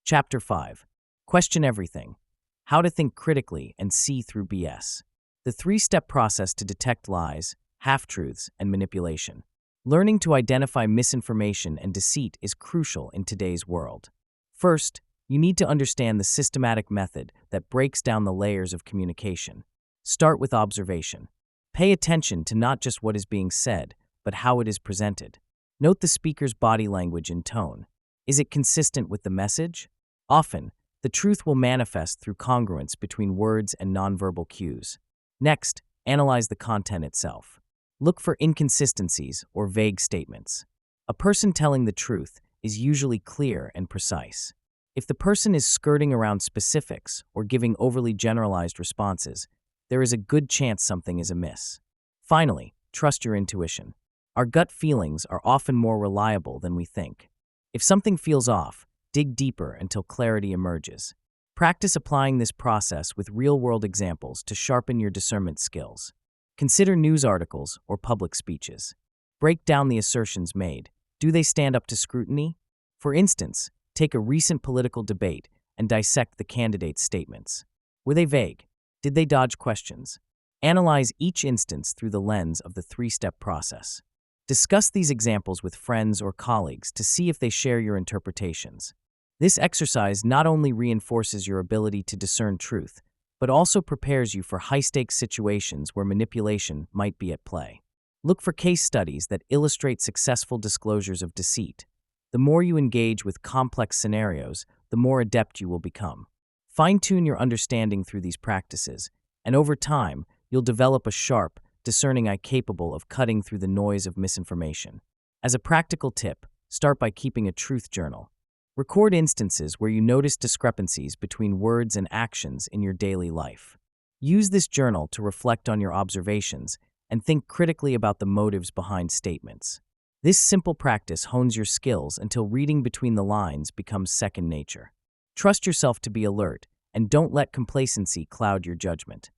Chapter 5. Question Everything. How to think critically and see through BS. The three-step process to detect lies, half-truths, and manipulation. Learning to identify misinformation and deceit is crucial in today's world. First, you need to understand the systematic method that breaks down the layers of communication. Start with observation. Pay attention to not just what is being said, but how it is presented. Note the speaker's body language and tone. Is it consistent with the message? Often, the truth will manifest through congruence between words and nonverbal cues. Next, analyze the content itself. Look for inconsistencies or vague statements. A person telling the truth is usually clear and precise. If the person is skirting around specifics or giving overly generalized responses, there is a good chance something is amiss. Finally, trust your intuition. Our gut feelings are often more reliable than we think. If something feels off, dig deeper until clarity emerges. Practice applying this process with real-world examples to sharpen your discernment skills. Consider news articles or public speeches. Break down the assertions made. Do they stand up to scrutiny? For instance, take a recent political debate and dissect the candidates' statements. Were they vague? Did they dodge questions? Analyze each instance through the lens of the three-step process. Discuss these examples with friends or colleagues to see if they share your interpretations. This exercise not only reinforces your ability to discern truth, but also prepares you for high-stakes situations where manipulation might be at play. Look for case studies that illustrate successful disclosures of deceit. The more you engage with complex scenarios, the more adept you will become. Fine-tune your understanding through these practices, and over time, you'll develop a sharp, discerning eye capable of cutting through the noise of misinformation. As a practical tip, start by keeping a truth journal. Record instances where you notice discrepancies between words and actions in your daily life. Use this journal to reflect on your observations and think critically about the motives behind statements. This simple practice hones your skills until reading between the lines becomes second nature. Trust yourself to be alert, and don't let complacency cloud your judgment.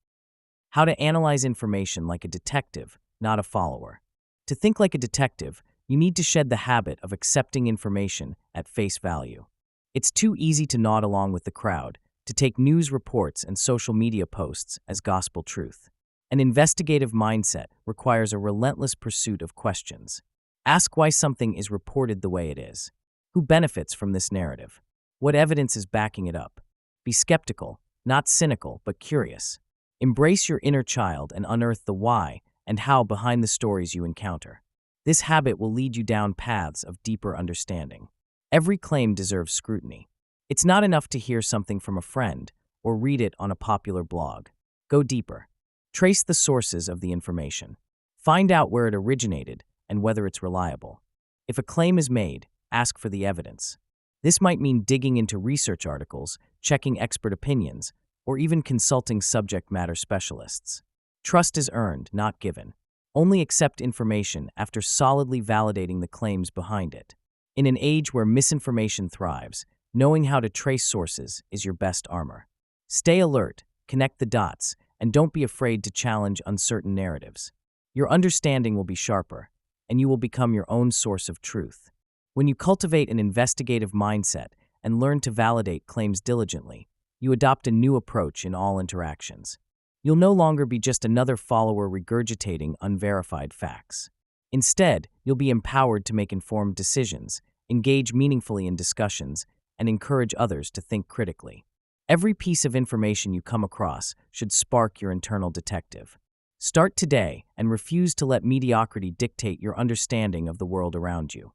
How to analyze information like a detective, not a follower. To think like a detective, you need to shed the habit of accepting information at face value. It's too easy to nod along with the crowd, to take news reports and social media posts as gospel truth. An investigative mindset requires a relentless pursuit of questions. Ask why something is reported the way it is. Who benefits from this narrative? What evidence is backing it up? Be skeptical, not cynical, but curious. Embrace your inner child and unearth the why and how behind the stories you encounter. This habit will lead you down paths of deeper understanding. Every claim deserves scrutiny. It's not enough to hear something from a friend or read it on a popular blog. Go deeper. Trace the sources of the information. Find out where it originated and whether it's reliable. If a claim is made, ask for the evidence. This might mean digging into research articles, checking expert opinions, or even consulting subject matter specialists. Trust is earned, not given. Only accept information after solidly validating the claims behind it. In an age where misinformation thrives, knowing how to trace sources is your best armor. Stay alert, connect the dots, and don't be afraid to challenge uncertain narratives. Your understanding will be sharper, and you will become your own source of truth. When you cultivate an investigative mindset and learn to validate claims diligently, you adopt a new approach in all interactions. You'll no longer be just another follower regurgitating unverified facts. Instead, you'll be empowered to make informed decisions, engage meaningfully in discussions, and encourage others to think critically. Every piece of information you come across should spark your internal detective. Start today and refuse to let mediocrity dictate your understanding of the world around you.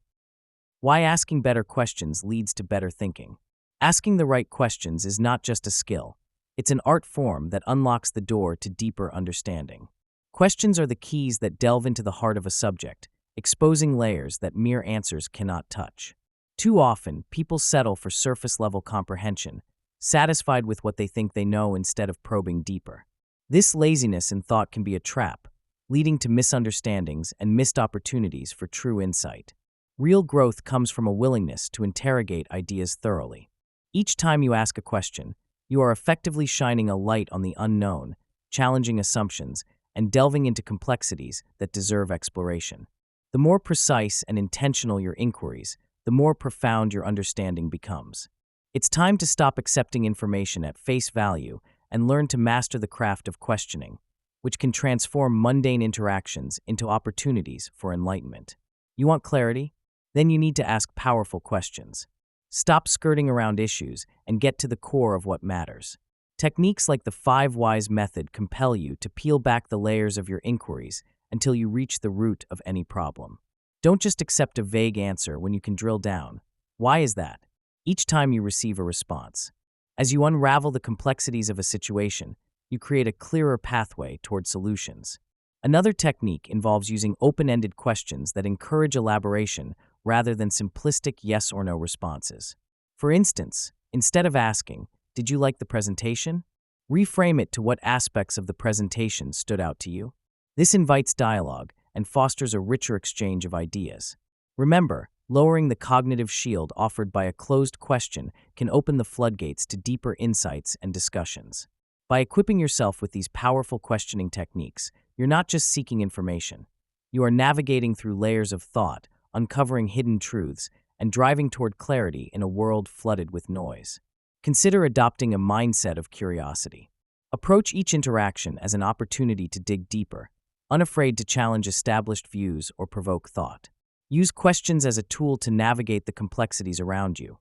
Why asking better questions leads to better thinking. Asking the right questions is not just a skill. It's an art form that unlocks the door to deeper understanding. Questions are the keys that delve into the heart of a subject, exposing layers that mere answers cannot touch. Too often, people settle for surface-level comprehension, satisfied with what they think they know instead of probing deeper. This laziness in thought can be a trap, leading to misunderstandings and missed opportunities for true insight. Real growth comes from a willingness to interrogate ideas thoroughly. Each time you ask a question, you are effectively shining a light on the unknown, challenging assumptions, and delving into complexities that deserve exploration. The more precise and intentional your inquiries, the more profound your understanding becomes. It's time to stop accepting information at face value and learn to master the craft of questioning, which can transform mundane interactions into opportunities for enlightenment. You want clarity? Then you need to ask powerful questions. Stop skirting around issues and get to the core of what matters. Techniques like the 5 Whys method compel you to peel back the layers of your inquiries until you reach the root of any problem. Don't just accept a vague answer when you can drill down. Why is that? Each time you receive a response. As you unravel the complexities of a situation, you create a clearer pathway toward solutions. Another technique involves using open-ended questions that encourage elaboration rather than simplistic yes or no responses. For instance, instead of asking, "Did you like the presentation?" reframe it to what aspects of the presentation stood out to you. This invites dialogue and fosters a richer exchange of ideas. Remember, lowering the cognitive shield offered by a closed question can open the floodgates to deeper insights and discussions. By equipping yourself with these powerful questioning techniques, you're not just seeking information. You are navigating through layers of thought, uncovering hidden truths, and driving toward clarity in a world flooded with noise. Consider adopting a mindset of curiosity. Approach each interaction as an opportunity to dig deeper, unafraid to challenge established views or provoke thought. Use questions as a tool to navigate the complexities around you.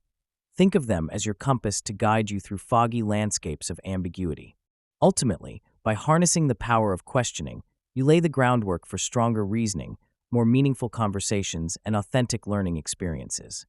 Think of them as your compass to guide you through foggy landscapes of ambiguity. Ultimately, by harnessing the power of questioning, you lay the groundwork for stronger reasoning, more meaningful conversations, and authentic learning experiences.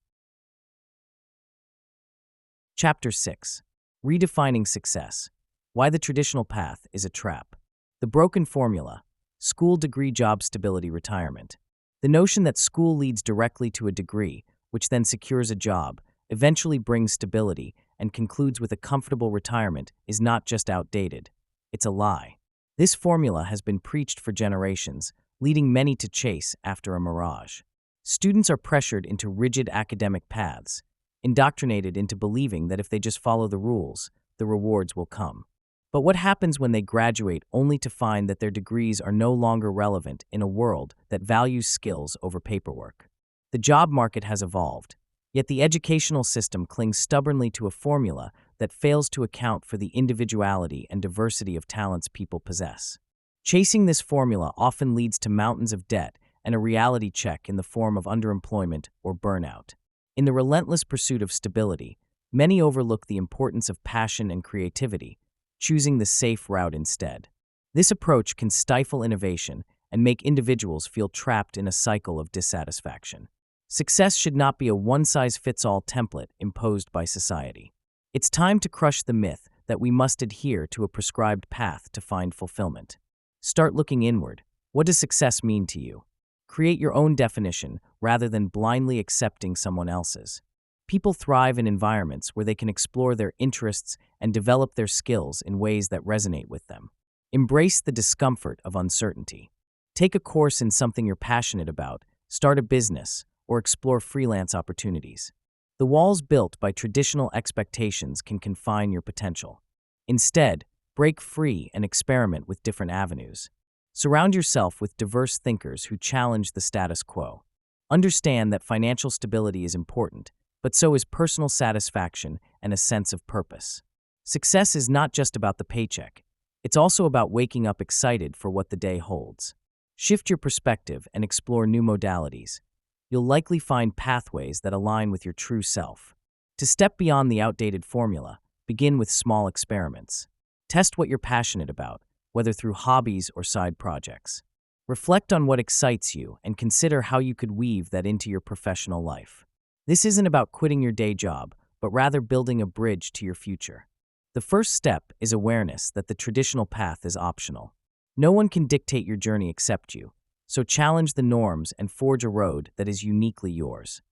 Chapter 6. Redefining Success. Why the Traditional Path is a Trap. The Broken Formula. School Degree Job Stability Retirement. The notion that school leads directly to a degree, which then secures a job, eventually brings stability, and concludes with a comfortable retirement is not just outdated. It's a lie. This formula has been preached for generations, leading many to chase after a mirage. Students are pressured into rigid academic paths, indoctrinated into believing that if they just follow the rules, the rewards will come. But what happens when they graduate only to find that their degrees are no longer relevant in a world that values skills over paperwork? The job market has evolved, yet the educational system clings stubbornly to a formula that fails to account for the individuality and diversity of talents people possess. Chasing this formula often leads to mountains of debt and a reality check in the form of underemployment or burnout. In the relentless pursuit of stability, many overlook the importance of passion and creativity, choosing the safe route instead. This approach can stifle innovation and make individuals feel trapped in a cycle of dissatisfaction. Success should not be a one-size-fits-all template imposed by society. It's time to crush the myth that we must adhere to a prescribed path to find fulfillment. Start looking inward. What does success mean to you? Create your own definition rather than blindly accepting someone else's. People thrive in environments where they can explore their interests and develop their skills in ways that resonate with them. Embrace the discomfort of uncertainty. Take a course in something you're passionate about, start a business, or explore freelance opportunities. The walls built by traditional expectations can confine your potential. Instead, break free and experiment with different avenues. Surround yourself with diverse thinkers who challenge the status quo. Understand that financial stability is important, but so is personal satisfaction and a sense of purpose. Success is not just about the paycheck. It's also about waking up excited for what the day holds. Shift your perspective and explore new modalities. You'll likely find pathways that align with your true self. To step beyond the outdated formula, begin with small experiments. Test what you're passionate about, whether through hobbies or side projects. Reflect on what excites you and consider how you could weave that into your professional life. This isn't about quitting your day job, but rather building a bridge to your future. The first step is awareness that the traditional path is optional. No one can dictate your journey except you, So challenge the norms and forge a road that is uniquely yours.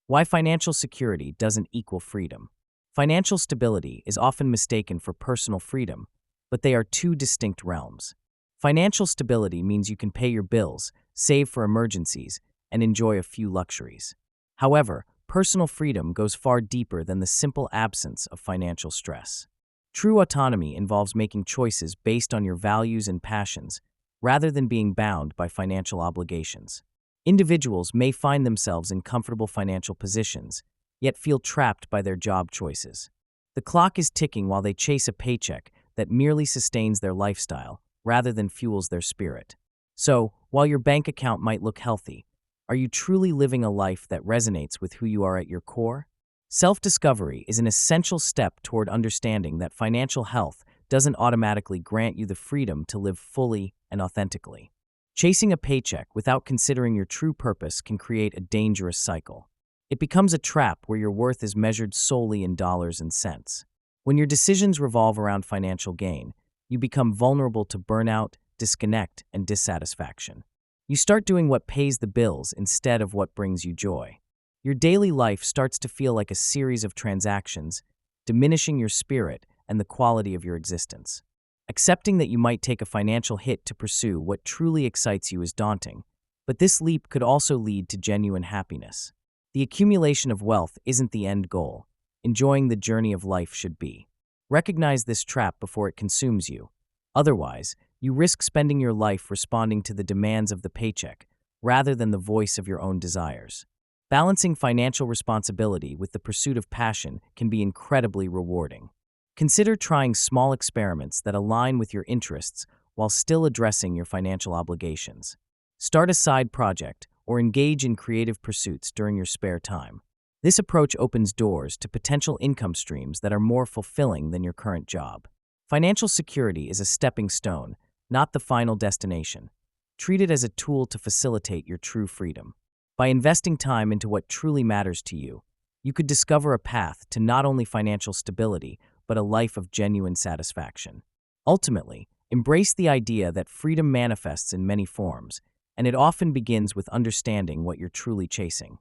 Why financial security doesn't equal freedom. Financial stability is often mistaken for personal freedom, but they are two distinct realms. Financial stability means you can pay your bills, save for emergencies, and enjoy a few luxuries. However, personal freedom goes far deeper than the simple absence of financial stress. True autonomy involves making choices based on your values and passions, rather than being bound by financial obligations. Individuals may find themselves in comfortable financial positions, yet feel trapped by their job choices. The clock is ticking while they chase a paycheck that merely sustains their lifestyle, rather than fuels their spirit. So, while your bank account might look healthy, are you truly living a life that resonates with who you are at your core? Self-discovery is an essential step toward understanding that financial health doesn't automatically grant you the freedom to live fully and authentically. Chasing a paycheck without considering your true purpose can create a dangerous cycle. It becomes a trap where your worth is measured solely in dollars and cents. When your decisions revolve around financial gain, you become vulnerable to burnout, disconnect, and dissatisfaction. You start doing what pays the bills instead of what brings you joy. Your daily life starts to feel like a series of transactions, diminishing your spirit and the quality of your existence. Accepting that you might take a financial hit to pursue what truly excites you is daunting, but this leap could also lead to genuine happiness. The accumulation of wealth isn't the end goal. Enjoying the journey of life should be. Recognize this trap before it consumes you. Otherwise, you risk spending your life responding to the demands of the paycheck, rather than the voice of your own desires. Balancing financial responsibility with the pursuit of passion can be incredibly rewarding. Consider trying small experiments that align with your interests while still addressing your financial obligations. Start a side project or engage in creative pursuits during your spare time. This approach opens doors to potential income streams that are more fulfilling than your current job. Financial security is a stepping stone, not the final destination. Treat it as a tool to facilitate your true freedom. By investing time into what truly matters to you, you could discover a path to not only financial stability, but a life of genuine satisfaction. Ultimately, embrace the idea that freedom manifests in many forms, and it often begins with understanding what you're truly chasing.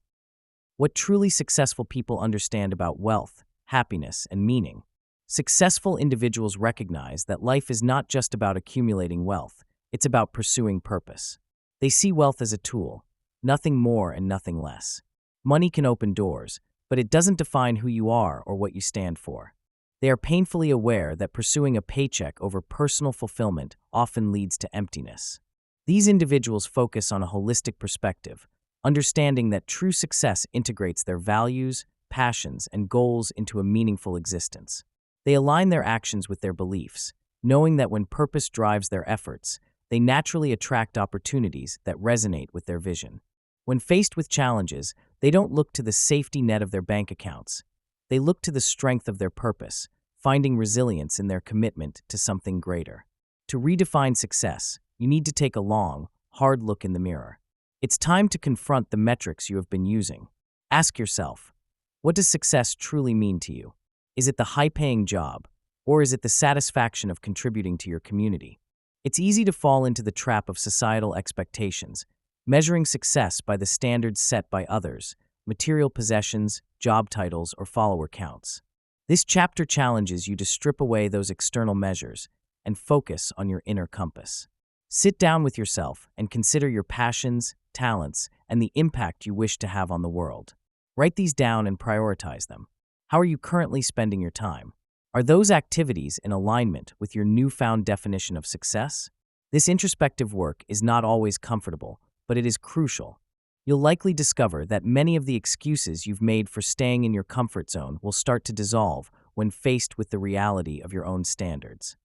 What truly successful people understand about wealth, happiness, and meaning. Successful individuals recognize that life is not just about accumulating wealth, it's about pursuing purpose. They see wealth as a tool, nothing more and nothing less. Money can open doors, but it doesn't define who you are or what you stand for. They are painfully aware that pursuing a paycheck over personal fulfillment often leads to emptiness. These individuals focus on a holistic perspective, understanding that true success integrates their values, passions, and goals into a meaningful existence. They align their actions with their beliefs, knowing that when purpose drives their efforts, they naturally attract opportunities that resonate with their vision. When faced with challenges, they don't look to the safety net of their bank accounts. They look to the strength of their purpose, finding resilience in their commitment to something greater. To redefine success, you need to take a long, hard look in the mirror. It's time to confront the metrics you have been using. Ask yourself, what does success truly mean to you? Is it the high-paying job, or is it the satisfaction of contributing to your community? It's easy to fall into the trap of societal expectations, measuring success by the standards set by others, material possessions, job titles, or follower counts. This chapter challenges you to strip away those external measures and focus on your inner compass. Sit down with yourself and consider your passions, talents, and the impact you wish to have on the world. Write these down and prioritize them. How are you currently spending your time? Are those activities in alignment with your newfound definition of success? This introspective work is not always comfortable, but it is crucial. You'll likely discover that many of the excuses you've made for staying in your comfort zone will start to dissolve when faced with the reality of your own standards.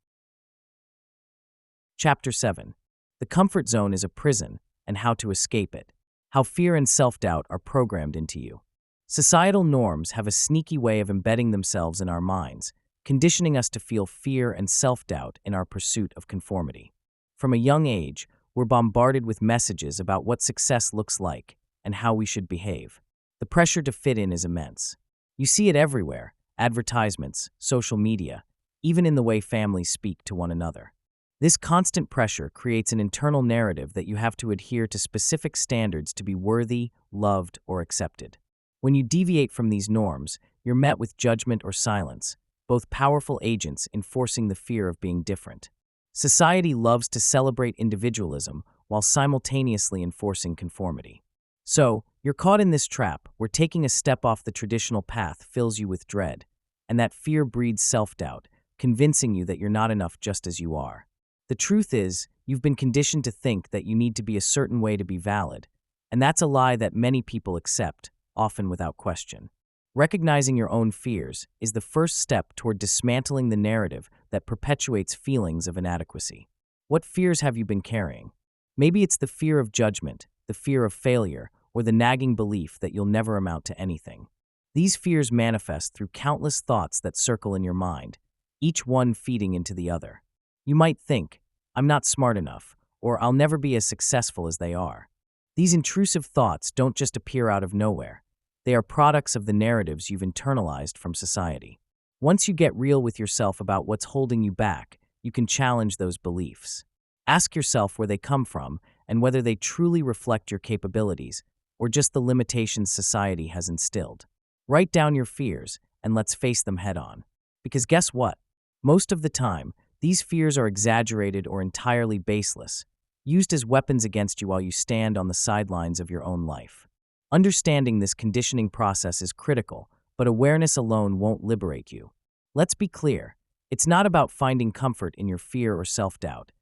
Chapter 7. The Comfort Zone is a Prison and How to Escape It. How Fear and Self-Doubt Are Programmed into You. Societal norms have a sneaky way of embedding themselves in our minds, conditioning us to feel fear and self-doubt in our pursuit of conformity. From a young age, we're bombarded with messages about what success looks like and how we should behave. The pressure to fit in is immense. You see it everywhere: advertisements, social media, even in the way families speak to one another. This constant pressure creates an internal narrative that you have to adhere to specific standards to be worthy, loved, or accepted. When you deviate from these norms, you're met with judgment or silence, both powerful agents enforcing the fear of being different. Society loves to celebrate individualism while simultaneously enforcing conformity. So, you're caught in this trap where taking a step off the traditional path fills you with dread, and that fear breeds self-doubt, convincing you that you're not enough just as you are. The truth is, you've been conditioned to think that you need to be a certain way to be valid, and that's a lie that many people accept, often without question. Recognizing your own fears is the first step toward dismantling the narrative that perpetuates feelings of inadequacy. What fears have you been carrying? Maybe it's the fear of judgment, the fear of failure, or the nagging belief that you'll never amount to anything. These fears manifest through countless thoughts that circle in your mind, each one feeding into the other. You might think, "I'm not smart enough," or "I'll never be as successful as they are." These intrusive thoughts don't just appear out of nowhere. They are products of the narratives you've internalized from society. Once you get real with yourself about what's holding you back, you can challenge those beliefs. Ask yourself where they come from and whether they truly reflect your capabilities or just the limitations society has instilled. Write down your fears and let's face them head on. Because guess what? Most of the time, these fears are exaggerated or entirely baseless, used as weapons against you while you stand on the sidelines of your own life. Understanding this conditioning process is critical, but awareness alone won't liberate you. Let's be clear, it's not about finding comfort in your fear or self-doubt.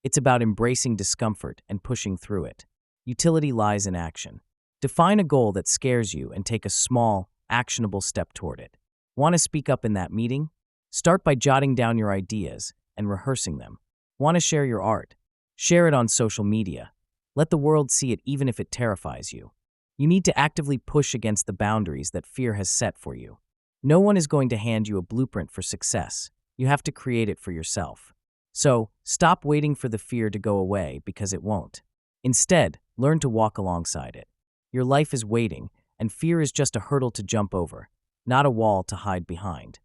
It's about embracing discomfort and pushing through it. Utility lies in action. Define a goal that scares you and take a small, actionable step toward it. Want to speak up in that meeting? Start by jotting down your ideas and rehearsing them. Want to share your art? Share it on social media. Let the world see it even if it terrifies you. You need to actively push against the boundaries that fear has set for you. No one is going to hand you a blueprint for success. You have to create it for yourself. So, stop waiting for the fear to go away because it won't. Instead, learn to walk alongside it. Your life is waiting, and fear is just a hurdle to jump over, not a wall to hide behind.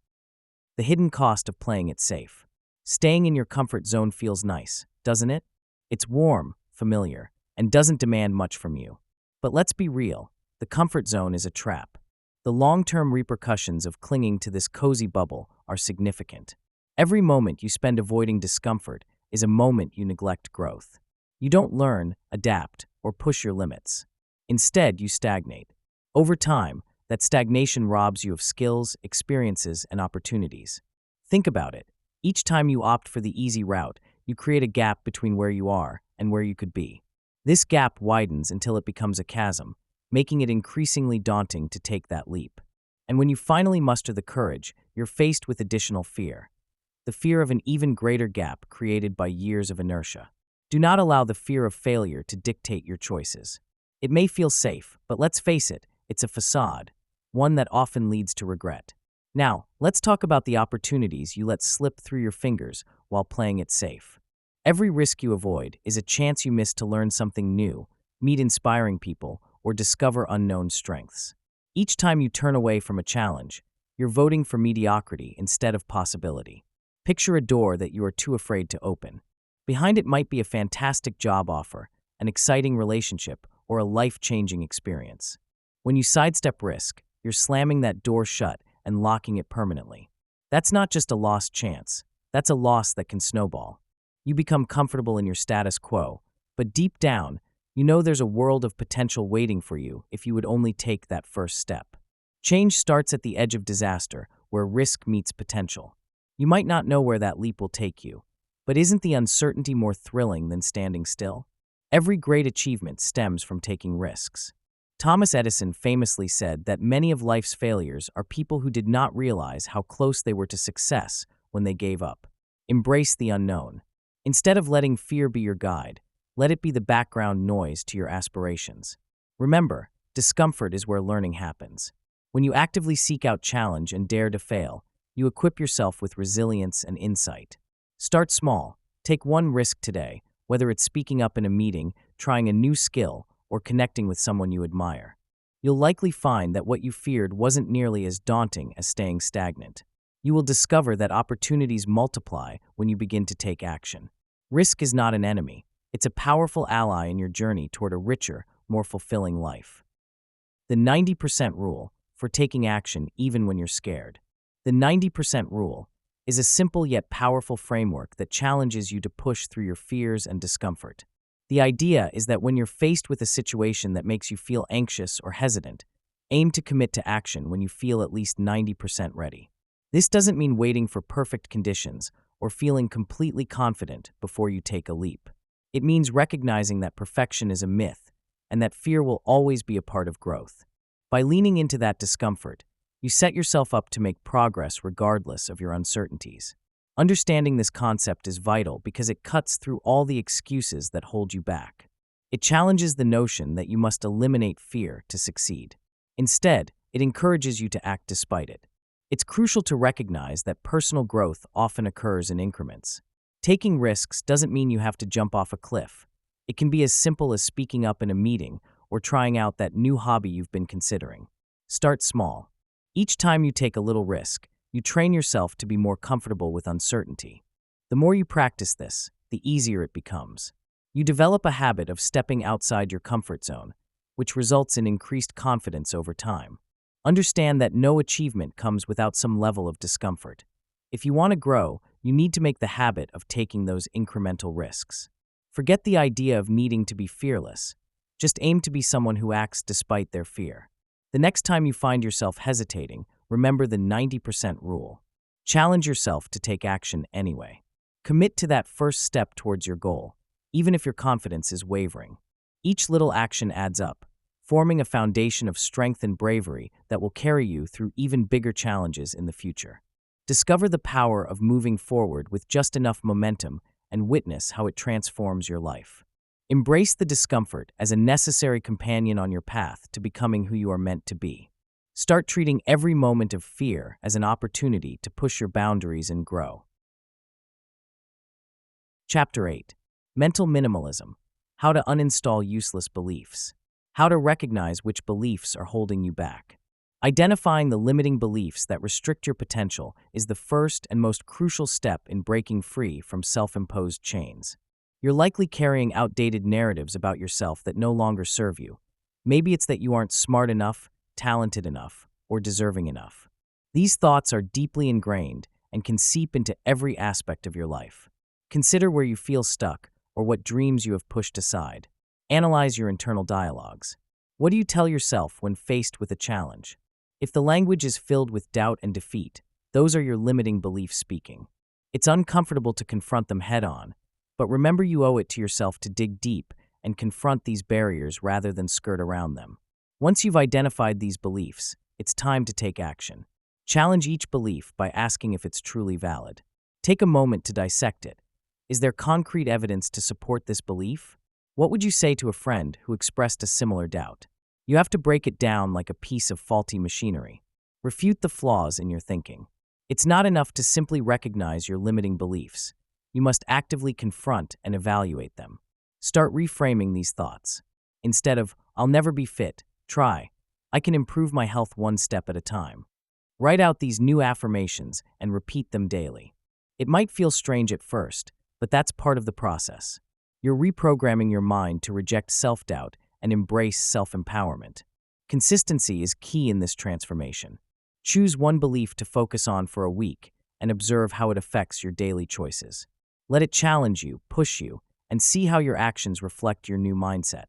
The hidden cost of playing it safe. Staying in your comfort zone feels nice, doesn't it? It's warm, familiar, and doesn't demand much from you. But let's be real, the comfort zone is a trap. The long-term repercussions of clinging to this cozy bubble are significant. Every moment you spend avoiding discomfort is a moment you neglect growth. You don't learn, adapt, or push your limits. Instead, you stagnate. Over time, that stagnation robs you of skills, experiences, and opportunities. Think about it. Each time you opt for the easy route, you create a gap between where you are and where you could be. This gap widens until it becomes a chasm, making it increasingly daunting to take that leap. And when you finally muster the courage, you're faced with additional fear. The fear of an even greater gap created by years of inertia. Do not allow the fear of failure to dictate your choices. It may feel safe, but let's face it, it's a facade, one that often leads to regret. Now, let's talk about the opportunities you let slip through your fingers while playing it safe. Every risk you avoid is a chance you miss to learn something new, meet inspiring people, or discover unknown strengths. Each time you turn away from a challenge, you're voting for mediocrity instead of possibility. Picture a door that you are too afraid to open. Behind it might be a fantastic job offer, an exciting relationship, or a life-changing experience. When you sidestep risk, you're slamming that door shut and locking it permanently. That's not just a lost chance. That's a loss that can snowball. You become comfortable in your status quo, but deep down, you know there's a world of potential waiting for you if you would only take that first step. Change starts at the edge of disaster, where risk meets potential. You might not know where that leap will take you, but isn't the uncertainty more thrilling than standing still? Every great achievement stems from taking risks. Thomas Edison famously said that many of life's failures are people who did not realize how close they were to success when they gave up. Embrace the unknown. Instead of letting fear be your guide, let it be the background noise to your aspirations. Remember, discomfort is where learning happens. When you actively seek out challenge and dare to fail, you equip yourself with resilience and insight. Start small. Take one risk today, whether it's speaking up in a meeting, trying a new skill, or connecting with someone you admire. You'll likely find that what you feared wasn't nearly as daunting as staying stagnant. You will discover that opportunities multiply when you begin to take action. Risk is not an enemy. It's a powerful ally in your journey toward a richer, more fulfilling life. The 90% rule for taking action even when you're scared. The 90% rule is a simple yet powerful framework that challenges you to push through your fears and discomfort. The idea is that when you're faced with a situation that makes you feel anxious or hesitant, aim to commit to action when you feel at least 90% ready. This doesn't mean waiting for perfect conditions or feeling completely confident before you take a leap. It means recognizing that perfection is a myth and that fear will always be a part of growth. By leaning into that discomfort, you set yourself up to make progress regardless of your uncertainties. Understanding this concept is vital because it cuts through all the excuses that hold you back. It challenges the notion that you must eliminate fear to succeed. Instead, it encourages you to act despite it. It's crucial to recognize that personal growth often occurs in increments. Taking risks doesn't mean you have to jump off a cliff. It can be as simple as speaking up in a meeting or trying out that new hobby you've been considering. Start small. Each time you take a little risk, you train yourself to be more comfortable with uncertainty. The more you practice this, the easier it becomes. You develop a habit of stepping outside your comfort zone, which results in increased confidence over time. Understand that no achievement comes without some level of discomfort. If you want to grow, you need to make the habit of taking those incremental risks. Forget the idea of needing to be fearless. Just aim to be someone who acts despite their fear. The next time you find yourself hesitating, remember the 90% rule. Challenge yourself to take action anyway. Commit to that first step towards your goal, even if your confidence is wavering. Each little action adds up, forming a foundation of strength and bravery that will carry you through even bigger challenges in the future. Discover the power of moving forward with just enough momentum and witness how it transforms your life. Embrace the discomfort as a necessary companion on your path to becoming who you are meant to be. Start treating every moment of fear as an opportunity to push your boundaries and grow. Chapter 8. Mental Minimalism. How to uninstall useless beliefs. How to recognize which beliefs are holding you back. Identifying the limiting beliefs that restrict your potential is the first and most crucial step in breaking free from self-imposed chains. You're likely carrying outdated narratives about yourself that no longer serve you. Maybe it's that you aren't smart enough, talented enough, or deserving enough. These thoughts are deeply ingrained and can seep into every aspect of your life. Consider where you feel stuck or what dreams you have pushed aside. Analyze your internal dialogues. What do you tell yourself when faced with a challenge? If the language is filled with doubt and defeat, those are your limiting beliefs speaking. It's uncomfortable to confront them head-on, but remember you owe it to yourself to dig deep and confront these barriers rather than skirt around them. Once you've identified these beliefs, it's time to take action. Challenge each belief by asking if it's truly valid. Take a moment to dissect it. Is there concrete evidence to support this belief? What would you say to a friend who expressed a similar doubt? You have to break it down like a piece of faulty machinery. Refute the flaws in your thinking. It's not enough to simply recognize your limiting beliefs. You must actively confront and evaluate them. Start reframing these thoughts. Instead of, "I'll never be fit," try, "I can improve my health one step at a time." Write out these new affirmations and repeat them daily. It might feel strange at first, but that's part of the process. You're reprogramming your mind to reject self-doubt and embrace self-empowerment. Consistency is key in this transformation. Choose one belief to focus on for a week and observe how it affects your daily choices. Let it challenge you, push you, and see how your actions reflect your new mindset.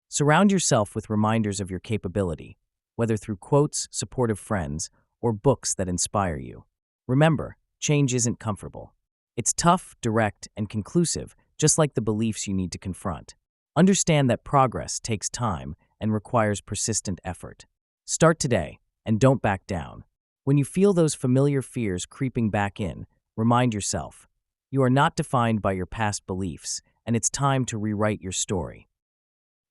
Surround yourself with reminders of your capability, whether through quotes, supportive friends, or books that inspire you. Remember, change isn't comfortable. It's tough, direct, and conclusive, just like the beliefs you need to confront. Understand that progress takes time and requires persistent effort. Start today, and don't back down. When you feel those familiar fears creeping back in, remind yourself, you are not defined by your past beliefs, and it's time to rewrite your story.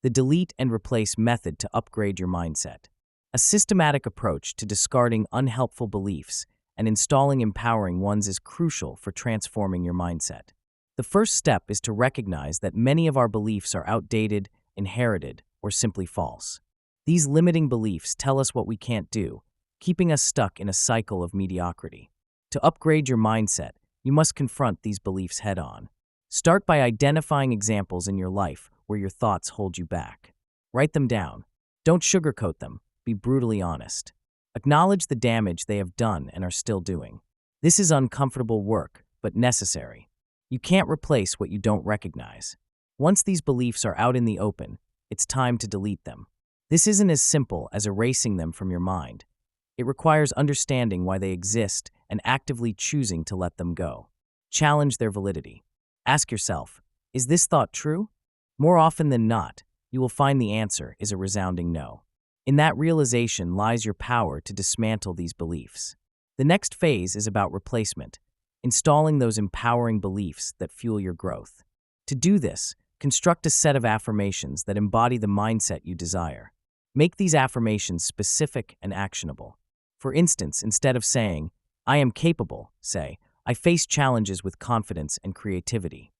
The delete and replace method to upgrade your mindset. A systematic approach to discarding unhelpful beliefs and installing empowering ones is crucial for transforming your mindset. The first step is to recognize that many of our beliefs are outdated, inherited, or simply false. These limiting beliefs tell us what we can't do, keeping us stuck in a cycle of mediocrity. To upgrade your mindset, you must confront these beliefs head-on. Start by identifying examples in your life where your thoughts hold you back. Write them down. Don't sugarcoat them. Be brutally honest. Acknowledge the damage they have done and are still doing. This is uncomfortable work, but necessary. You can't replace what you don't recognize. Once these beliefs are out in the open, it's time to delete them. This isn't as simple as erasing them from your mind. It requires understanding why they exist and actively choosing to let them go. Challenge their validity. Ask yourself, is this thought true? More often than not, you will find the answer is a resounding no. In that realization lies your power to dismantle these beliefs. The next phase is about replacement, installing those empowering beliefs that fuel your growth. To do this, construct a set of affirmations that embody the mindset you desire. Make these affirmations specific and actionable. For instance, instead of saying, "I am capable," say, "I face challenges with confidence and creativity."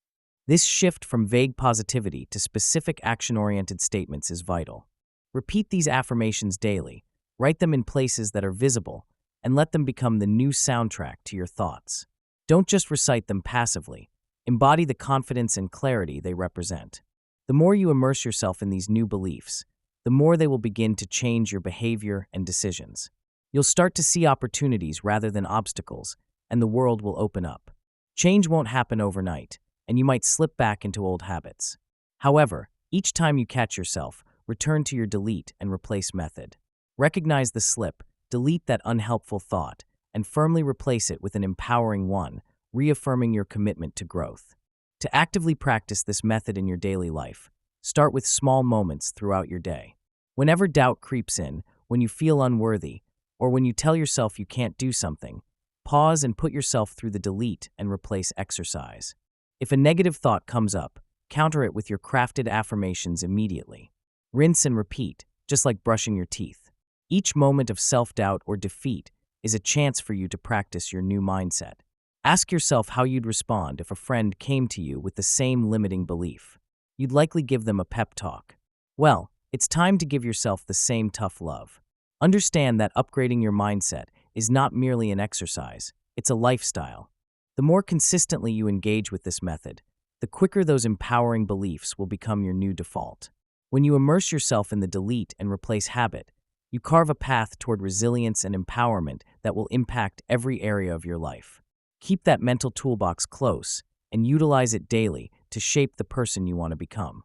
This shift from vague positivity to specific action-oriented statements is vital. Repeat these affirmations daily, write them in places that are visible, and let them become the new soundtrack to your thoughts. Don't just recite them passively. Embody the confidence and clarity they represent. The more you immerse yourself in these new beliefs, the more they will begin to change your behavior and decisions. You'll start to see opportunities rather than obstacles, and the world will open up. Change won't happen overnight, and you might slip back into old habits. However, each time you catch yourself, return to your delete and replace method. Recognize the slip, delete that unhelpful thought, and firmly replace it with an empowering one, reaffirming your commitment to growth. To actively practice this method in your daily life, start with small moments throughout your day. Whenever doubt creeps in, when you feel unworthy, or when you tell yourself you can't do something, pause and put yourself through the delete and replace exercise. If a negative thought comes up, counter it with your crafted affirmations immediately. Rinse and repeat, just like brushing your teeth. Each moment of self-doubt or defeat is a chance for you to practice your new mindset. Ask yourself how you'd respond if a friend came to you with the same limiting belief. You'd likely give them a pep talk. Well, it's time to give yourself the same tough love. Understand that upgrading your mindset is not merely an exercise, it's a lifestyle. The more consistently you engage with this method, the quicker those empowering beliefs will become your new default. When you immerse yourself in the delete and replace habit, you carve a path toward resilience and empowerment that will impact every area of your life. Keep that mental toolbox close and utilize it daily to shape the person you want to become.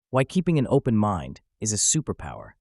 Why keeping an open mind is a superpower.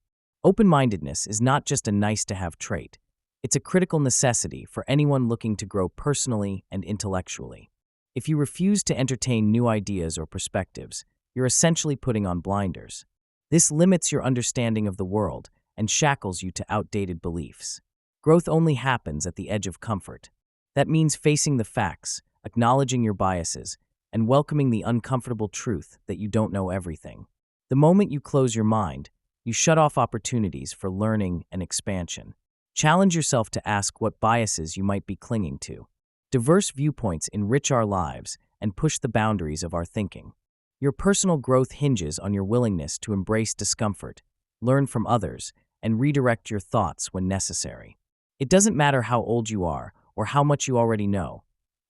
Open-mindedness is not just a nice-to-have trait. It's a critical necessity for anyone looking to grow personally and intellectually. If you refuse to entertain new ideas or perspectives, you're essentially putting on blinders. This limits your understanding of the world and shackles you to outdated beliefs. Growth only happens at the edge of comfort. That means facing the facts, acknowledging your biases, and welcoming the uncomfortable truth that you don't know everything. The moment you close your mind, you shut off opportunities for learning and expansion. Challenge yourself to ask what biases you might be clinging to. Diverse viewpoints enrich our lives and push the boundaries of our thinking. Your personal growth hinges on your willingness to embrace discomfort, learn from others, and redirect your thoughts when necessary. It doesn't matter how old you are or how much you already know.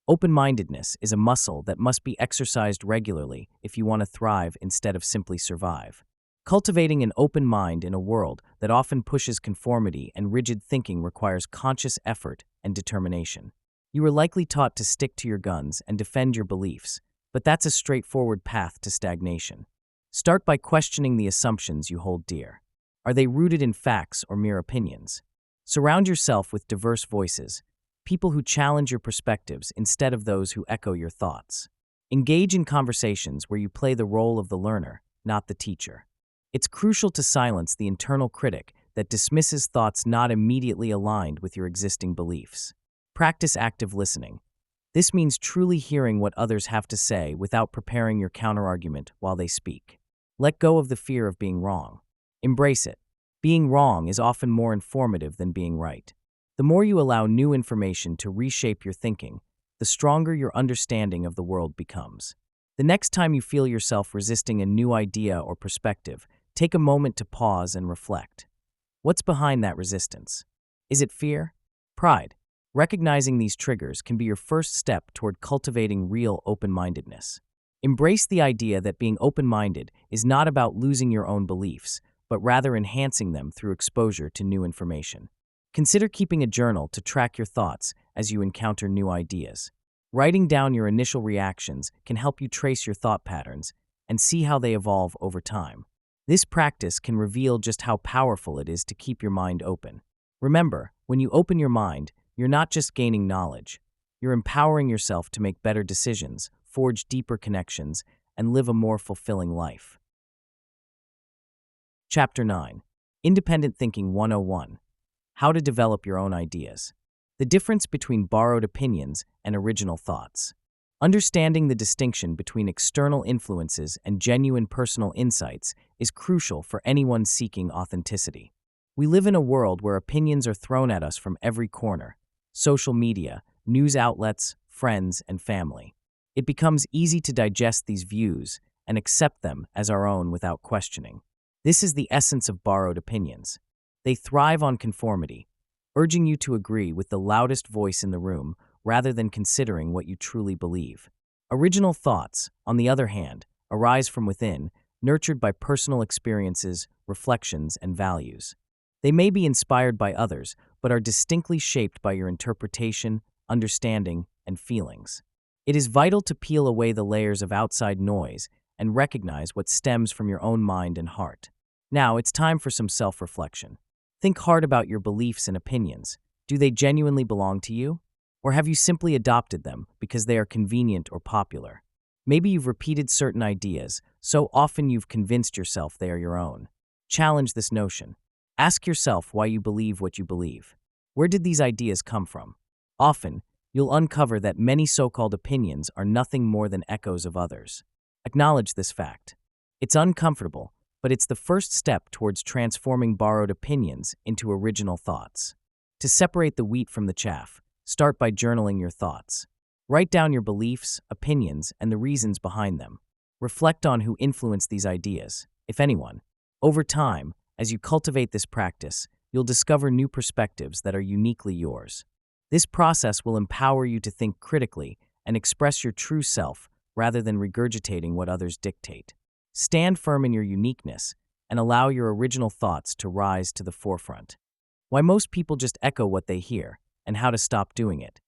Open-mindedness is a muscle that must be exercised regularly if you want to thrive instead of simply survive. Cultivating an open mind in a world that often pushes conformity and rigid thinking requires conscious effort and determination. You are likely taught to stick to your guns and defend your beliefs, but that's a straightforward path to stagnation. Start by questioning the assumptions you hold dear. Are they rooted in facts or mere opinions? Surround yourself with diverse voices, people who challenge your perspectives instead of those who echo your thoughts. Engage in conversations where you play the role of the learner, not the teacher. It's crucial to silence the internal critic that dismisses thoughts not immediately aligned with your existing beliefs. Practice active listening. This means truly hearing what others have to say without preparing your counterargument while they speak. Let go of the fear of being wrong. Embrace it. Being wrong is often more informative than being right. The more you allow new information to reshape your thinking, the stronger your understanding of the world becomes. The next time you feel yourself resisting a new idea or perspective, take a moment to pause and reflect. What's behind that resistance? Is it fear? Pride? Recognizing these triggers can be your first step toward cultivating real open-mindedness. Embrace the idea that being open-minded is not about losing your own beliefs, but rather enhancing them through exposure to new information. Consider keeping a journal to track your thoughts as you encounter new ideas. Writing down your initial reactions can help you trace your thought patterns and see how they evolve over time. This practice can reveal just how powerful it is to keep your mind open. Remember, when you open your mind, you're not just gaining knowledge. You're empowering yourself to make better decisions, forge deeper connections, and live a more fulfilling life. Chapter 9. Independent Thinking 101. How to develop your own ideas. The difference between borrowed opinions and original thoughts. Understanding the distinction between external influences and genuine personal insights is crucial for anyone seeking authenticity. We live in a world where opinions are thrown at us from every corner: social media, news outlets, friends, and family. It becomes easy to digest these views and accept them as our own without questioning. This is the essence of borrowed opinions. They thrive on conformity, urging you to agree with the loudest voice in the room rather than considering what you truly believe. Original thoughts, on the other hand, arise from within, nurtured by personal experiences, reflections, and values. They may be inspired by others, but are distinctly shaped by your interpretation, understanding, and feelings. It is vital to peel away the layers of outside noise and recognize what stems from your own mind and heart. Now, it's time for some self-reflection. Think hard about your beliefs and opinions. Do they genuinely belong to you? Or have you simply adopted them because they are convenient or popular? Maybe you've repeated certain ideas so often you've convinced yourself they are your own. Challenge this notion. Ask yourself why you believe what you believe. Where did these ideas come from? Often, you'll uncover that many so-called opinions are nothing more than echoes of others. Acknowledge this fact. It's uncomfortable, but it's the first step towards transforming borrowed opinions into original thoughts. To separate the wheat from the chaff, start by journaling your thoughts. Write down your beliefs, opinions, and the reasons behind them. Reflect on who influenced these ideas, if anyone. Over time, as you cultivate this practice, you'll discover new perspectives that are uniquely yours. This process will empower you to think critically and express your true self rather than regurgitating what others dictate. Stand firm in your uniqueness and allow your original thoughts to rise to the forefront. Why most people just echo what they hear, and how to stop doing it.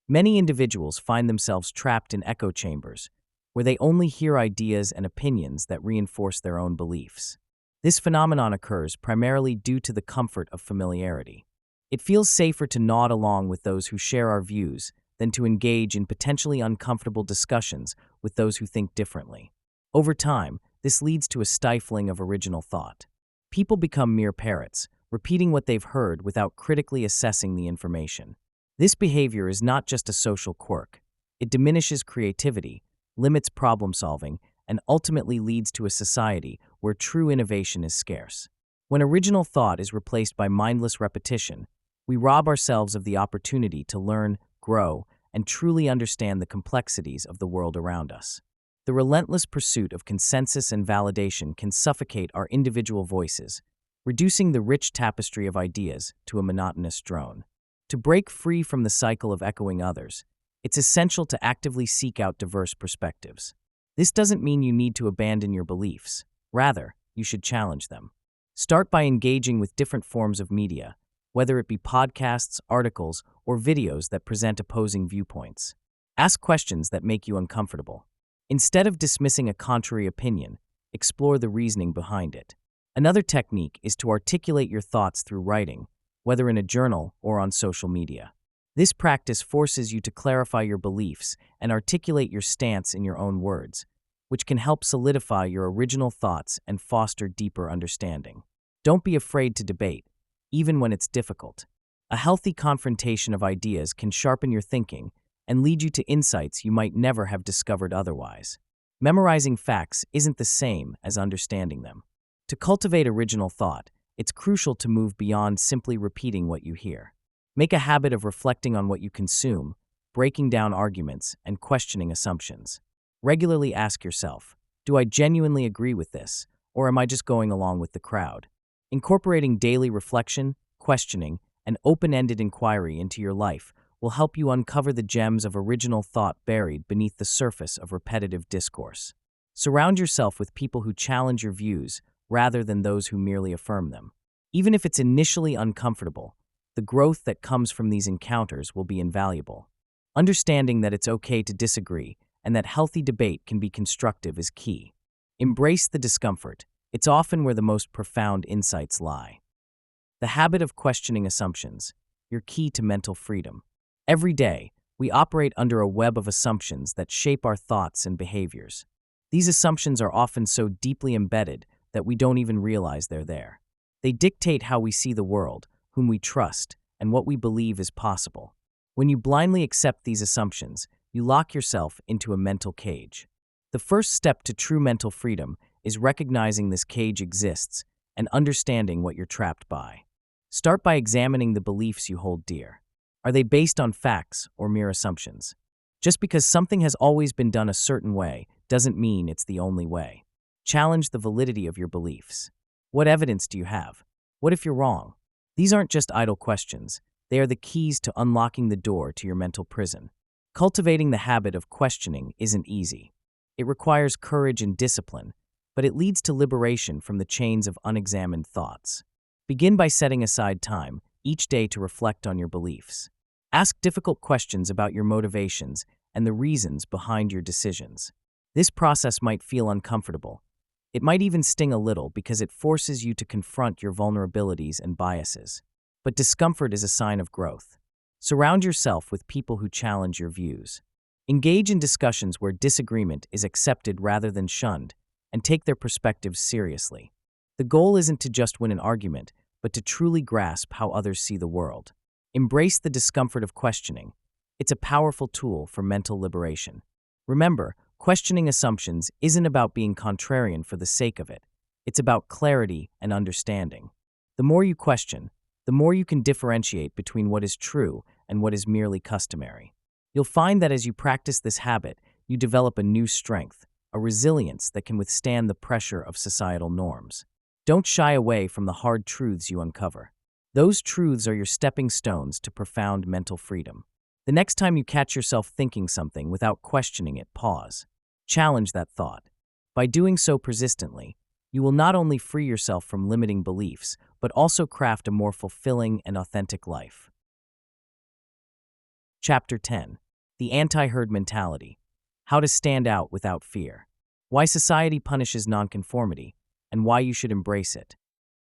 Many individuals find themselves trapped in echo chambers, where they only hear ideas and opinions that reinforce their own beliefs. This phenomenon occurs primarily due to the comfort of familiarity. It feels safer to nod along with those who share our views than to engage in potentially uncomfortable discussions with those who think differently. Over time, this leads to a stifling of original thought. People become mere parrots, repeating what they've heard without critically assessing the information. This behavior is not just a social quirk. It diminishes creativity, limits problem-solving, and ultimately leads to a society where true innovation is scarce. When original thought is replaced by mindless repetition, we rob ourselves of the opportunity to learn, grow, and truly understand the complexities of the world around us. The relentless pursuit of consensus and validation can suffocate our individual voices, reducing the rich tapestry of ideas to a monotonous drone. To break free from the cycle of echoing others, it's essential to actively seek out diverse perspectives. This doesn't mean you need to abandon your beliefs. Rather, you should challenge them. Start by engaging with different forms of media, whether it be podcasts, articles, or videos that present opposing viewpoints. Ask questions that make you uncomfortable. Instead of dismissing a contrary opinion, explore the reasoning behind it. Another technique is to articulate your thoughts through writing, whether in a journal or on social media. This practice forces you to clarify your beliefs and articulate your stance in your own words, which can help solidify your original thoughts and foster deeper understanding. Don't be afraid to debate, even when it's difficult. A healthy confrontation of ideas can sharpen your thinking and lead you to insights you might never have discovered otherwise. Memorizing facts isn't the same as understanding them. To cultivate original thought, it's crucial to move beyond simply repeating what you hear. Make a habit of reflecting on what you consume, breaking down arguments, and questioning assumptions. Regularly ask yourself, do I genuinely agree with this, or am I just going along with the crowd? Incorporating daily reflection, questioning, and open-ended inquiry into your life will help you uncover the gems of original thought buried beneath the surface of repetitive discourse. Surround yourself with people who challenge your views rather than those who merely affirm them. Even if it's initially uncomfortable, the growth that comes from these encounters will be invaluable. Understanding that it's okay to disagree and that healthy debate can be constructive is key. Embrace the discomfort. It's often where the most profound insights lie. The habit of questioning assumptions, your key to mental freedom. Every day, we operate under a web of assumptions that shape our thoughts and behaviors. These assumptions are often so deeply embedded that we don't even realize they're there. They dictate how we see the world, whom we trust, and what we believe is possible. When you blindly accept these assumptions, you lock yourself into a mental cage. The first step to true mental freedom is recognizing this cage exists and understanding what you're trapped by. Start by examining the beliefs you hold dear. Are they based on facts or mere assumptions? Just because something has always been done a certain way doesn't mean it's the only way. Challenge the validity of your beliefs. What evidence do you have? What if you're wrong? These aren't just idle questions. They are the keys to unlocking the door to your mental prison. Cultivating the habit of questioning isn't easy. It requires courage and discipline, but it leads to liberation from the chains of unexamined thoughts. Begin by setting aside time each day to reflect on your beliefs. Ask difficult questions about your motivations and the reasons behind your decisions. This process might feel uncomfortable. It might even sting a little because it forces you to confront your vulnerabilities and biases. But discomfort is a sign of growth. Surround yourself with people who challenge your views. Engage in discussions where disagreement is accepted rather than shunned, and take their perspectives seriously. The goal isn't to just win an argument, but to truly grasp how others see the world. Embrace the discomfort of questioning. It's a powerful tool for mental liberation. Remember, questioning assumptions isn't about being contrarian for the sake of it. It's about clarity and understanding. The more you question, the more you can differentiate between what is true and what is merely customary. You'll find that as you practice this habit, you develop a new strength, a resilience that can withstand the pressure of societal norms. Don't shy away from the hard truths you uncover. Those truths are your stepping stones to profound mental freedom. The next time you catch yourself thinking something without questioning it, pause. Challenge that thought. By doing so persistently, you will not only free yourself from limiting beliefs, but also craft a more fulfilling and authentic life. Chapter 10. The Anti-Herd Mentality. How to stand out without fear. Why society punishes nonconformity, and why you should embrace it.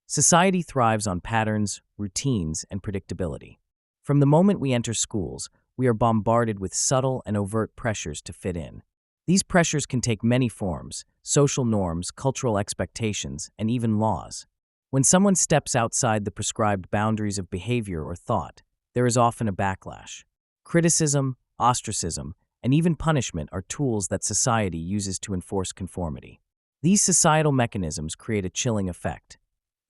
Society thrives on patterns, routines, and predictability. From the moment we enter schools, we are bombarded with subtle and overt pressures to fit in. These pressures can take many forms: social norms, cultural expectations, and even laws. When someone steps outside the prescribed boundaries of behavior or thought, there is often a backlash. Criticism, ostracism, and even punishment are tools that society uses to enforce conformity. These societal mechanisms create a chilling effect.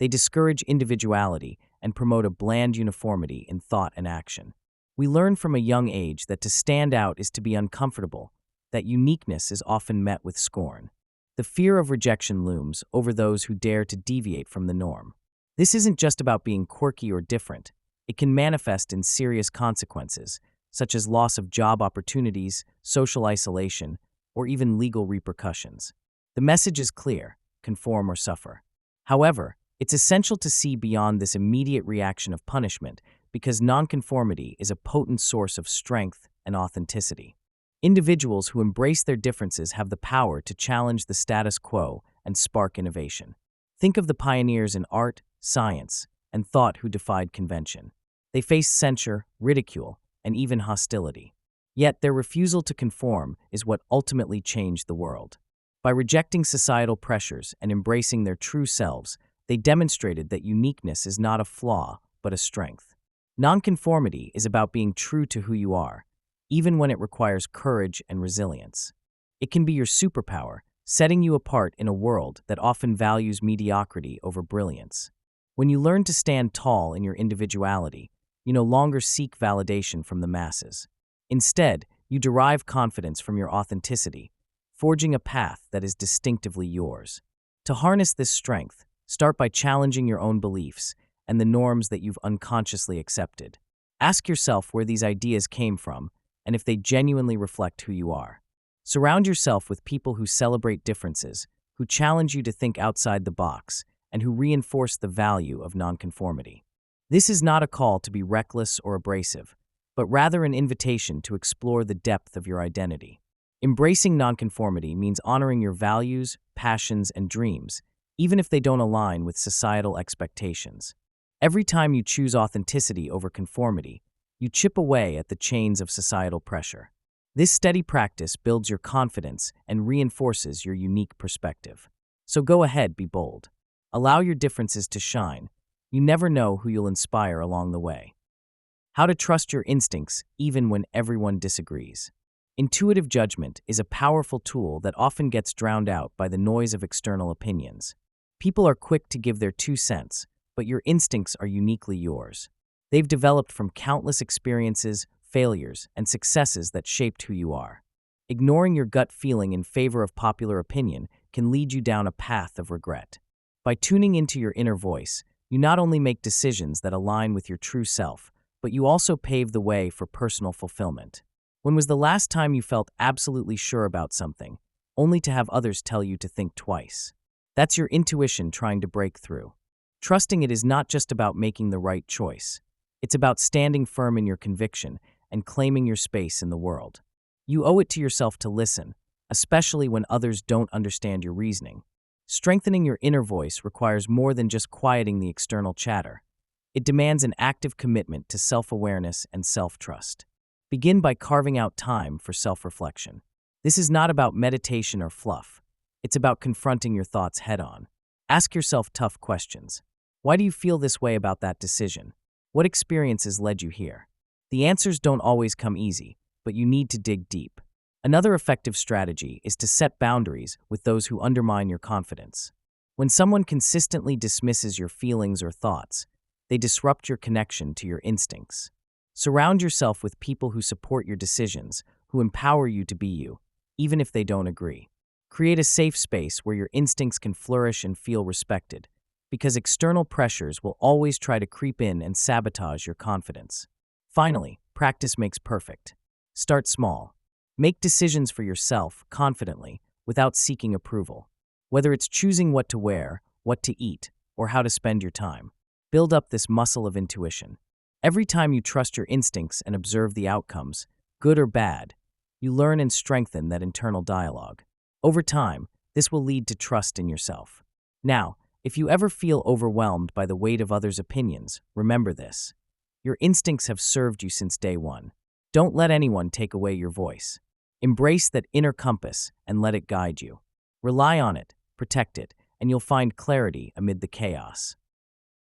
They discourage individuality and promote a bland uniformity in thought and action. We learn from a young age that to stand out is to be uncomfortable, that uniqueness is often met with scorn. The fear of rejection looms over those who dare to deviate from the norm. This isn't just about being quirky or different. It can manifest in serious consequences, such as loss of job opportunities, social isolation, or even legal repercussions. The message is clear: conform or suffer. However, it's essential to see beyond this immediate reaction of punishment because nonconformity is a potent source of strength and authenticity. Individuals who embrace their differences have the power to challenge the status quo and spark innovation. Think of the pioneers in art, science, and thought who defied convention. They faced censure, ridicule, and even hostility. Yet their refusal to conform is what ultimately changed the world. By rejecting societal pressures and embracing their true selves, they demonstrated that uniqueness is not a flaw, but a strength. Nonconformity is about being true to who you are, even when it requires courage and resilience. It can be your superpower, setting you apart in a world that often values mediocrity over brilliance. When you learn to stand tall in your individuality, you no longer seek validation from the masses. Instead, you derive confidence from your authenticity, forging a path that is distinctively yours. To harness this strength, start by challenging your own beliefs and the norms that you've unconsciously accepted. Ask yourself where these ideas came from and if they genuinely reflect who you are. Surround yourself with people who celebrate differences, who challenge you to think outside the box, and who reinforce the value of nonconformity. This is not a call to be reckless or abrasive, but rather an invitation to explore the depth of your identity. Embracing nonconformity means honoring your values, passions, and dreams, even if they don't align with societal expectations. Every time you choose authenticity over conformity, you chip away at the chains of societal pressure. This steady practice builds your confidence and reinforces your unique perspective. So go ahead, be bold. Allow your differences to shine. You never know who you'll inspire along the way. How to trust your instincts even when everyone disagrees. Intuitive judgment is a powerful tool that often gets drowned out by the noise of external opinions. People are quick to give their 2 cents, but your instincts are uniquely yours. They've developed from countless experiences, failures, and successes that shaped who you are. Ignoring your gut feeling in favor of popular opinion can lead you down a path of regret. By tuning into your inner voice, you not only make decisions that align with your true self, but you also pave the way for personal fulfillment. When was the last time you felt absolutely sure about something, only to have others tell you to think twice? That's your intuition trying to break through. Trusting it is not just about making the right choice. It's about standing firm in your conviction and claiming your space in the world. You owe it to yourself to listen, especially when others don't understand your reasoning. Strengthening your inner voice requires more than just quieting the external chatter. It demands an active commitment to self-awareness and self-trust. Begin by carving out time for self-reflection. This is not about meditation or fluff. It's about confronting your thoughts head-on. Ask yourself tough questions. Why do you feel this way about that decision? What experiences led you here? The answers don't always come easy, but you need to dig deep. Another effective strategy is to set boundaries with those who undermine your confidence. When someone consistently dismisses your feelings or thoughts, they disrupt your connection to your instincts. Surround yourself with people who support your decisions, who empower you to be you, even if they don't agree. Create a safe space where your instincts can flourish and feel respected, because external pressures will always try to creep in and sabotage your confidence. Finally, practice makes perfect. Start small. Make decisions for yourself confidently without seeking approval. Whether it's choosing what to wear, what to eat, or how to spend your time, build up this muscle of intuition. Every time you trust your instincts and observe the outcomes, good or bad, you learn and strengthen that internal dialogue. Over time, this will lead to trust in yourself. Now, if you ever feel overwhelmed by the weight of others' opinions, remember this. Your instincts have served you since day one. Don't let anyone take away your voice. Embrace that inner compass and let it guide you. Rely on it, protect it, and you'll find clarity amid the chaos.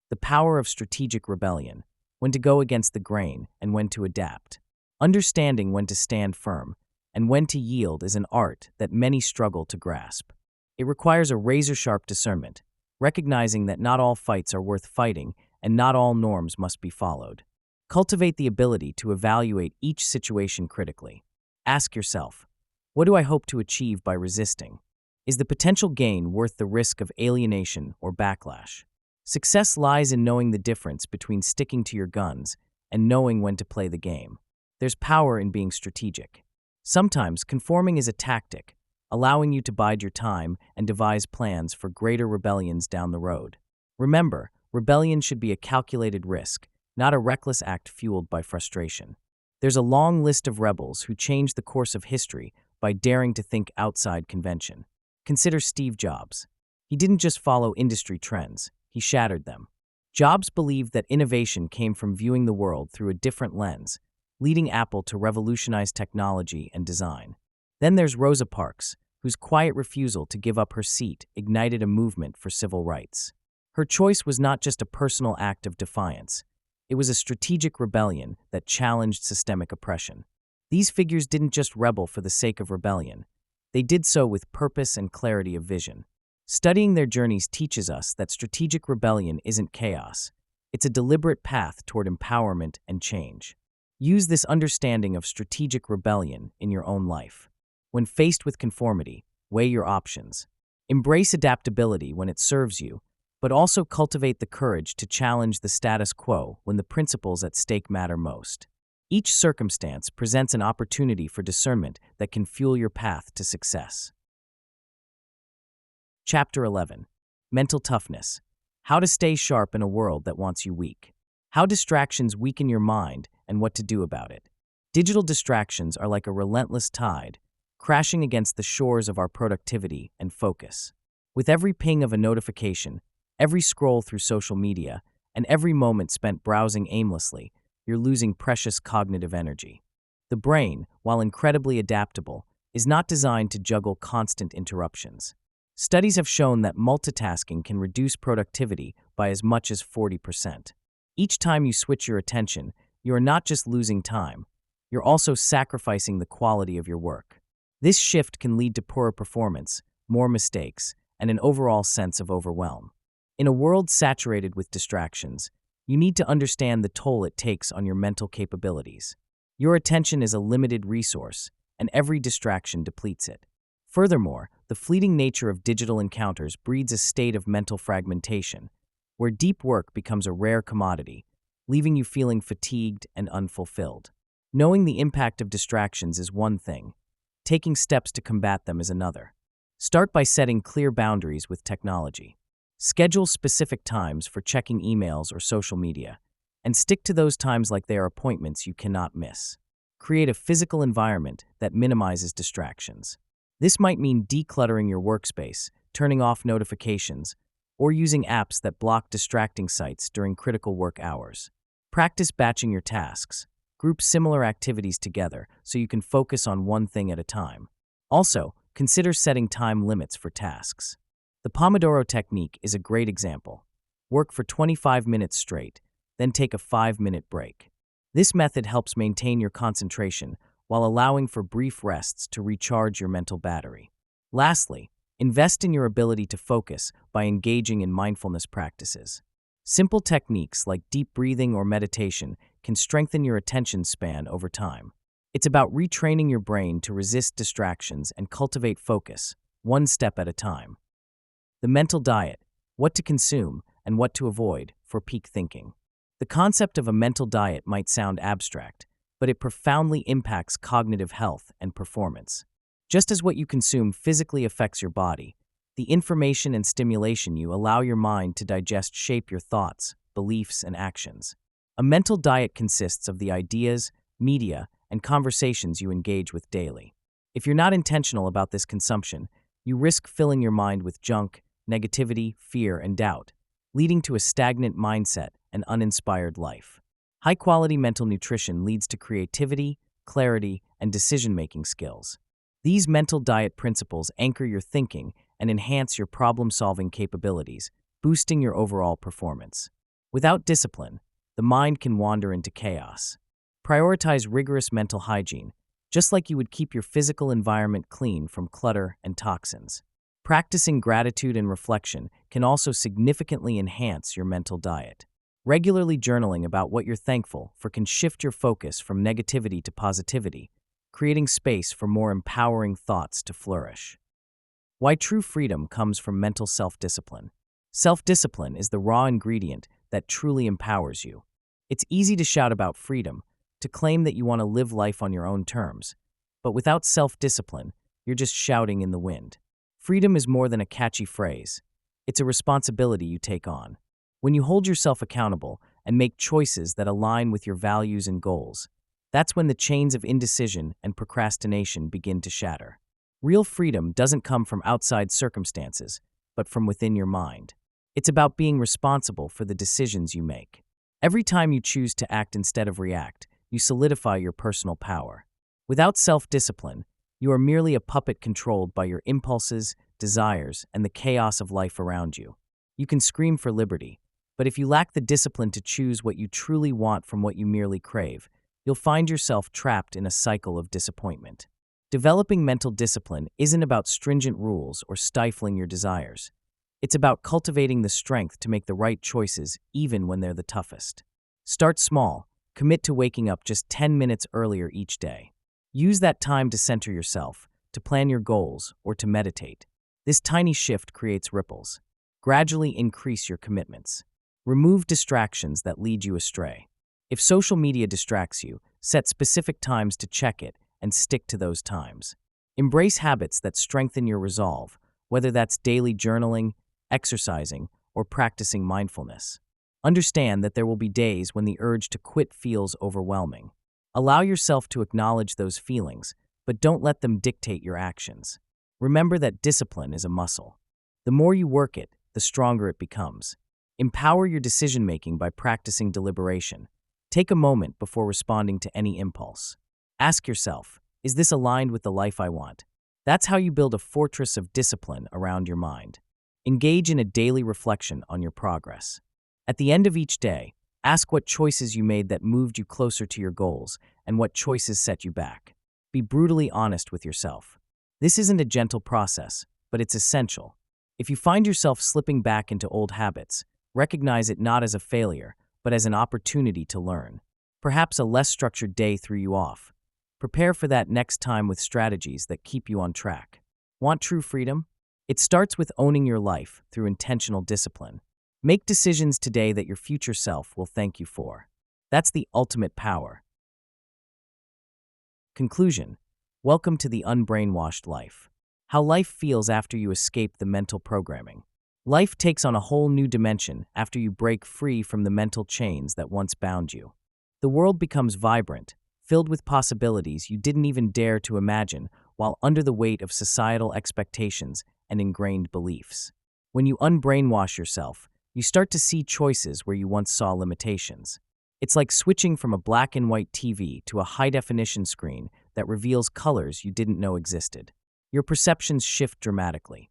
The power of strategic rebellion, when to go against the grain and when to adapt. Understanding when to stand firm and when to yield is an art that many struggle to grasp. It requires a razor-sharp discernment, recognizing that not all fights are worth fighting and not all norms must be followed. Cultivate the ability to evaluate each situation critically. Ask yourself, what do I hope to achieve by resisting? Is the potential gain worth the risk of alienation or backlash? Success lies in knowing the difference between sticking to your guns and knowing when to play the game. There's power in being strategic. Sometimes conforming is a tactic, allowing you to bide your time and devise plans for greater rebellions down the road. Remember, rebellion should be a calculated risk, not a reckless act fueled by frustration. There's a long list of rebels who changed the course of history by daring to think outside convention. Consider Steve Jobs. He didn't just follow industry trends, he shattered them. Jobs believed that innovation came from viewing the world through a different lens, leading Apple to revolutionize technology and design. Then there's Rosa Parks, whose quiet refusal to give up her seat ignited a movement for civil rights. Her choice was not just a personal act of defiance. It was a strategic rebellion that challenged systemic oppression. These figures didn't just rebel for the sake of rebellion. They did so with purpose and clarity of vision. Studying their journeys teaches us that strategic rebellion isn't chaos. It's a deliberate path toward empowerment and change. Use this understanding of strategic rebellion in your own life. When faced with conformity, weigh your options. Embrace adaptability when it serves you, but also cultivate the courage to challenge the status quo when the principles at stake matter most. Each circumstance presents an opportunity for discernment that can fuel your path to success. Chapter 11. Mental Toughness. How to stay sharp in a world that wants you weak. How distractions weaken your mind and what to do about it. Digital distractions are like a relentless tide, crashing against the shores of our productivity and focus. With every ping of a notification, every scroll through social media, and every moment spent browsing aimlessly, you're losing precious cognitive energy. The brain, while incredibly adaptable, is not designed to juggle constant interruptions. Studies have shown that multitasking can reduce productivity by as much as 40%. Each time you switch your attention, you are not just losing time, you're also sacrificing the quality of your work. This shift can lead to poorer performance, more mistakes, and an overall sense of overwhelm. In a world saturated with distractions, you need to understand the toll it takes on your mental capabilities. Your attention is a limited resource, and every distraction depletes it. Furthermore, the fleeting nature of digital encounters breeds a state of mental fragmentation, where deep work becomes a rare commodity, leaving you feeling fatigued and unfulfilled. Knowing the impact of distractions is one thing. Taking steps to combat them is another. Start by setting clear boundaries with technology. Schedule specific times for checking emails or social media, and stick to those times like they are appointments you cannot miss. Create a physical environment that minimizes distractions. This might mean decluttering your workspace, turning off notifications, or using apps that block distracting sites during critical work hours. Practice batching your tasks. Group similar activities together so you can focus on one thing at a time. Also, consider setting time limits for tasks. The Pomodoro technique is a great example. Work for 25 minutes straight, then take a 5-minute break. This method helps maintain your concentration while allowing for brief rests to recharge your mental battery. Lastly, invest in your ability to focus by engaging in mindfulness practices. Simple techniques like deep breathing or meditation can strengthen your attention span over time. It's about retraining your brain to resist distractions and cultivate focus, one step at a time. The mental diet, what to consume and what to avoid for peak thinking. The concept of a mental diet might sound abstract, but it profoundly impacts cognitive health and performance. Just as what you consume physically affects your body, the information and stimulation you allow your mind to digest shape your thoughts, beliefs, and actions. A mental diet consists of the ideas, media, and conversations you engage with daily. If you're not intentional about this consumption, you risk filling your mind with junk, negativity, fear, and doubt, leading to a stagnant mindset and uninspired life. High-quality mental nutrition leads to creativity, clarity, and decision-making skills. These mental diet principles anchor your thinking and enhance your problem-solving capabilities, boosting your overall performance. Without discipline, the mind can wander into chaos. Prioritize rigorous mental hygiene, just like you would keep your physical environment clean from clutter and toxins. Practicing gratitude and reflection can also significantly enhance your mental diet. Regularly journaling about what you're thankful for can shift your focus from negativity to positivity, creating space for more empowering thoughts to flourish. Why true freedom comes from mental self-discipline. Self-discipline is the raw ingredient that truly empowers you. It's easy to shout about freedom, to claim that you want to live life on your own terms, but without self-discipline, you're just shouting in the wind. Freedom is more than a catchy phrase. It's a responsibility you take on. When you hold yourself accountable and make choices that align with your values and goals, that's when the chains of indecision and procrastination begin to shatter. Real freedom doesn't come from outside circumstances, but from within your mind. It's about being responsible for the decisions you make. Every time you choose to act instead of react, you solidify your personal power. Without self-discipline, you are merely a puppet controlled by your impulses, desires, and the chaos of life around you. You can scream for liberty, but if you lack the discipline to choose what you truly want from what you merely crave, you'll find yourself trapped in a cycle of disappointment. Developing mental discipline isn't about stringent rules or stifling your desires. It's about cultivating the strength to make the right choices even when they're the toughest. Start small. Commit to waking up just 10 minutes earlier each day. Use that time to center yourself, to plan your goals, or to meditate. This tiny shift creates ripples. Gradually increase your commitments. Remove distractions that lead you astray. If social media distracts you, set specific times to check it and stick to those times. Embrace habits that strengthen your resolve, whether that's daily journaling, exercising, or practicing mindfulness. Understand that there will be days when the urge to quit feels overwhelming. Allow yourself to acknowledge those feelings, but don't let them dictate your actions. Remember that discipline is a muscle. The more you work it, the stronger it becomes. Empower your decision-making by practicing deliberation. Take a moment before responding to any impulse. Ask yourself, is this aligned with the life I want? That's how you build a fortress of discipline around your mind. Engage in a daily reflection on your progress. At the end of each day, ask what choices you made that moved you closer to your goals and what choices set you back. Be brutally honest with yourself. This isn't a gentle process, but it's essential. If you find yourself slipping back into old habits, recognize it not as a failure, but as an opportunity to learn. Perhaps a less structured day threw you off. Prepare for that next time with strategies that keep you on track. Want true freedom? It starts with owning your life through intentional discipline. Make decisions today that your future self will thank you for. That's the ultimate power. Conclusion. Welcome to the Unbrainwashed life. How life feels after you escape the mental programming. Life takes on a whole new dimension after you break free from the mental chains that once bound you. The world becomes vibrant, filled with possibilities you didn't even dare to imagine while under the weight of societal expectations and ingrained beliefs. When you unbrainwash yourself, you start to see choices where you once saw limitations. It's like switching from a black and white TV to a high-definition screen that reveals colors you didn't know existed. Your perceptions shift dramatically.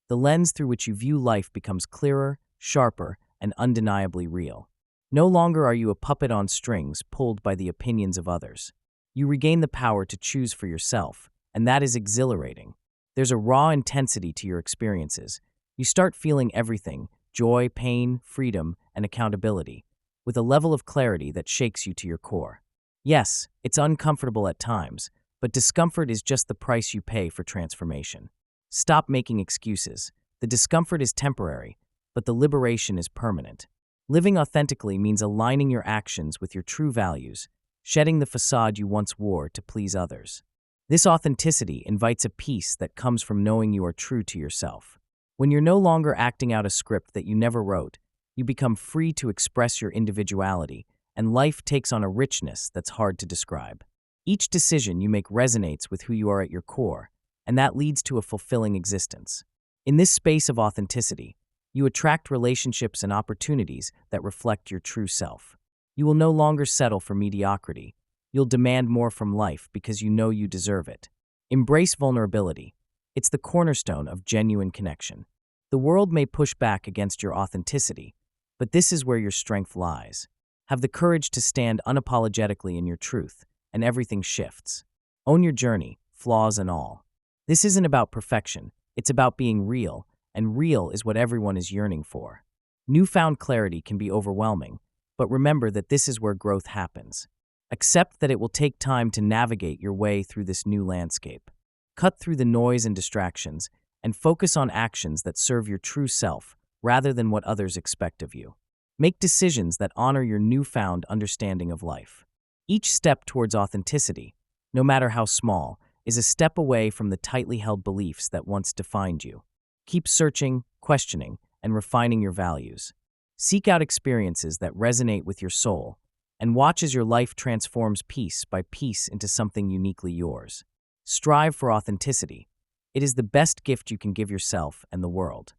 The lens through which you view life becomes clearer, sharper, and undeniably real. No longer are you a puppet on strings pulled by the opinions of others. You regain the power to choose for yourself, and that is exhilarating. There's a raw intensity to your experiences. You start feeling everything: joy, pain, freedom, and accountability, with a level of clarity that shakes you to your core. Yes, it's uncomfortable at times, but discomfort is just the price you pay for transformation. Stop making excuses. The discomfort is temporary, but the liberation is permanent. Living authentically means aligning your actions with your true values, shedding the facade you once wore to please others. This authenticity invites a peace that comes from knowing you are true to yourself. When you're no longer acting out a script that you never wrote, you become free to express your individuality, and life takes on a richness that's hard to describe. Each decision you make resonates with who you are at your core, and that leads to a fulfilling existence. In this space of authenticity, you attract relationships and opportunities that reflect your true self. You will no longer settle for mediocrity. You'll demand more from life because you know you deserve it. Embrace vulnerability. It's the cornerstone of genuine connection. The world may push back against your authenticity, but this is where your strength lies. Have the courage to stand unapologetically in your truth, and everything shifts. Own your journey, flaws and all. This isn't about perfection, it's about being real, and real is what everyone is yearning for. Newfound clarity can be overwhelming, but remember that this is where growth happens. Accept that it will take time to navigate your way through this new landscape. Cut through the noise and distractions, and focus on actions that serve your true self rather than what others expect of you. Make decisions that honor your newfound understanding of life. Each step towards authenticity, no matter how small, is a step away from the tightly held beliefs that once defined you. Keep searching, questioning, and refining your values. Seek out experiences that resonate with your soul, and watch as your life transforms piece by piece into something uniquely yours. Strive for authenticity. It is the best gift you can give yourself and the world.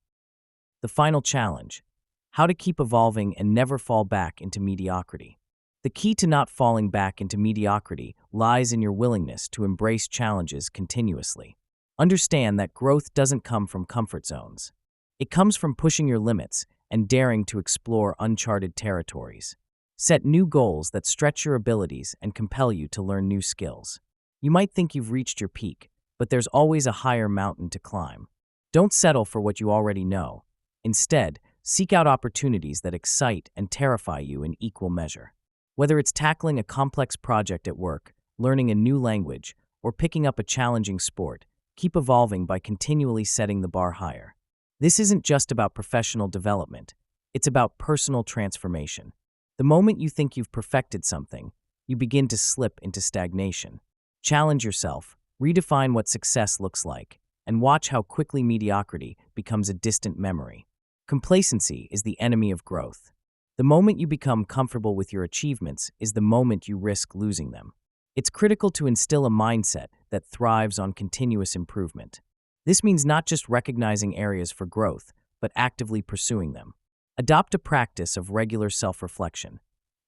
The final challenge: how to keep evolving and never fall back into mediocrity. The key to not falling back into mediocrity lies in your willingness to embrace challenges continuously. Understand that growth doesn't come from comfort zones. It comes from pushing your limits and daring to explore uncharted territories. Set new goals that stretch your abilities and compel you to learn new skills. You might think you've reached your peak, but there's always a higher mountain to climb. Don't settle for what you already know. Instead, seek out opportunities that excite and terrify you in equal measure. Whether it's tackling a complex project at work, learning a new language, or picking up a challenging sport, keep evolving by continually setting the bar higher. This isn't just about professional development, it's about personal transformation. The moment you think you've perfected something, you begin to slip into stagnation. Challenge yourself, redefine what success looks like, and watch how quickly mediocrity becomes a distant memory. Complacency is the enemy of growth. The moment you become comfortable with your achievements is the moment you risk losing them. It's critical to instill a mindset that thrives on continuous improvement. This means not just recognizing areas for growth, but actively pursuing them. Adopt a practice of regular self-reflection.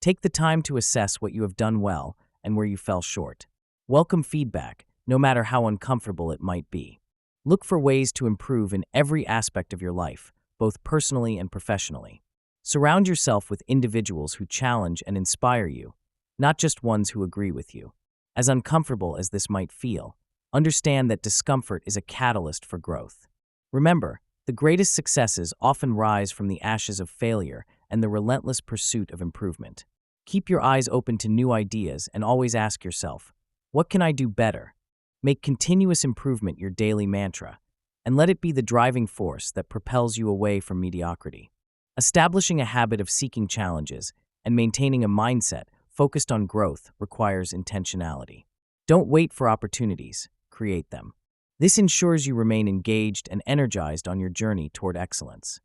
Take the time to assess what you have done well and where you fell short. Welcome feedback, no matter how uncomfortable it might be. Look for ways to improve in every aspect of your life, both personally and professionally. Surround yourself with individuals who challenge and inspire you, not just ones who agree with you. As uncomfortable as this might feel, understand that discomfort is a catalyst for growth. Remember, the greatest successes often rise from the ashes of failure and the relentless pursuit of improvement. Keep your eyes open to new ideas and always ask yourself, what can I do better? Make continuous improvement your daily mantra, and let it be the driving force that propels you away from mediocrity. Establishing a habit of seeking challenges and maintaining a mindset focused on growth requires intentionality. Don't wait for opportunities, create them. This ensures you remain engaged and energized on your journey toward excellence.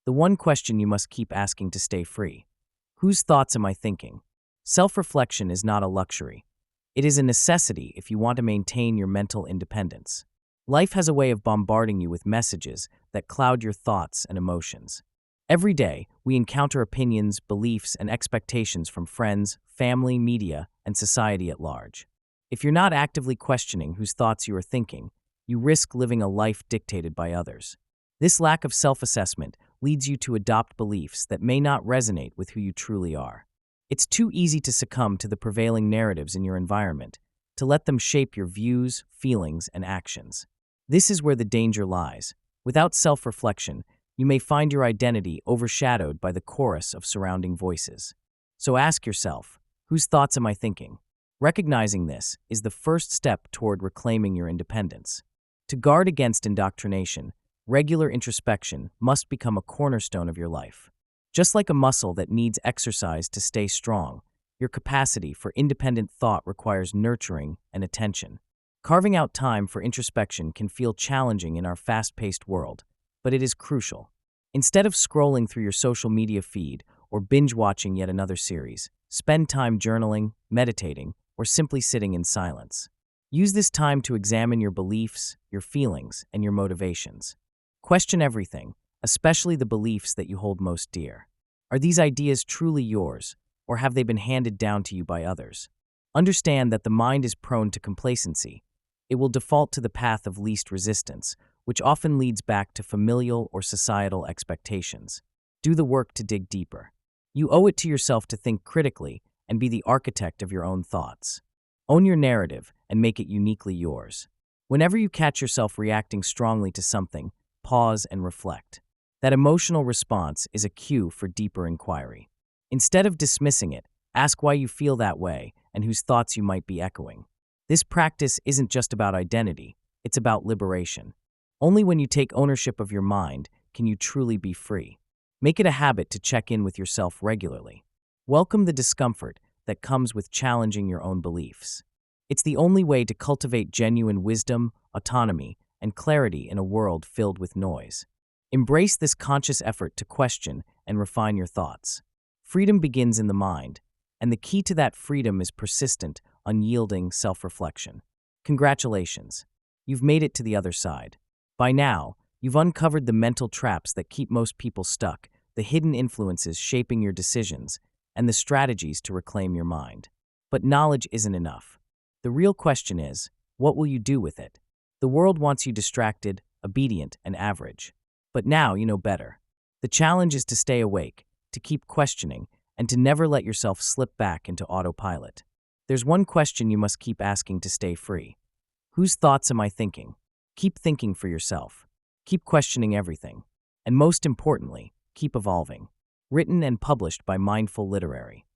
The one question you must keep asking to stay free: whose thoughts am I thinking? Self-reflection is not a luxury. It is a necessity if you want to maintain your mental independence. Life has a way of bombarding you with messages that cloud your thoughts and emotions. Every day, we encounter opinions, beliefs, and expectations from friends, family, media, and society at large. If you're not actively questioning whose thoughts you are thinking, you risk living a life dictated by others. This lack of self-assessment leads you to adopt beliefs that may not resonate with who you truly are. It's too easy to succumb to the prevailing narratives in your environment, to let them shape your views, feelings, and actions. This is where the danger lies. Without self-reflection, you may find your identity overshadowed by the chorus of surrounding voices. So ask yourself, whose thoughts am I thinking? Recognizing this is the first step toward reclaiming your independence. To guard against indoctrination, regular introspection must become a cornerstone of your life. Just like a muscle that needs exercise to stay strong, your capacity for independent thought requires nurturing and attention. Carving out time for introspection can feel challenging in our fast-paced world, but it is crucial. Instead of scrolling through your social media feed or binge-watching yet another series, spend time journaling, meditating, or simply sitting in silence. Use this time to examine your beliefs, your feelings, and your motivations. Question everything, especially the beliefs that you hold most dear. Are these ideas truly yours, or have they been handed down to you by others? Understand that the mind is prone to complacency. It will default to the path of least resistance, which often leads back to familial or societal expectations. Do the work to dig deeper. You owe it to yourself to think critically and be the architect of your own thoughts. Own your narrative and make it uniquely yours. Whenever you catch yourself reacting strongly to something, pause and reflect. That emotional response is a cue for deeper inquiry. Instead of dismissing it, ask why you feel that way and whose thoughts you might be echoing. This practice isn't just about identity, it's about liberation. Only when you take ownership of your mind can you truly be free. Make it a habit to check in with yourself regularly. Welcome the discomfort that comes with challenging your own beliefs. It's the only way to cultivate genuine wisdom, autonomy, and clarity in a world filled with noise. Embrace this conscious effort to question and refine your thoughts. Freedom begins in the mind, and the key to that freedom is persistent, unyielding self-reflection. Congratulations, you've made it to the other side. By now, you've uncovered the mental traps that keep most people stuck, the hidden influences shaping your decisions, and the strategies to reclaim your mind. But knowledge isn't enough. The real question is, what will you do with it? The world wants you distracted, obedient, and average. But now you know better. The challenge is to stay awake, to keep questioning, and to never let yourself slip back into autopilot. There's one question you must keep asking to stay free. Whose thoughts am I thinking? Keep thinking for yourself. Keep questioning everything. And most importantly, keep evolving. Written and published by Mindful Literary.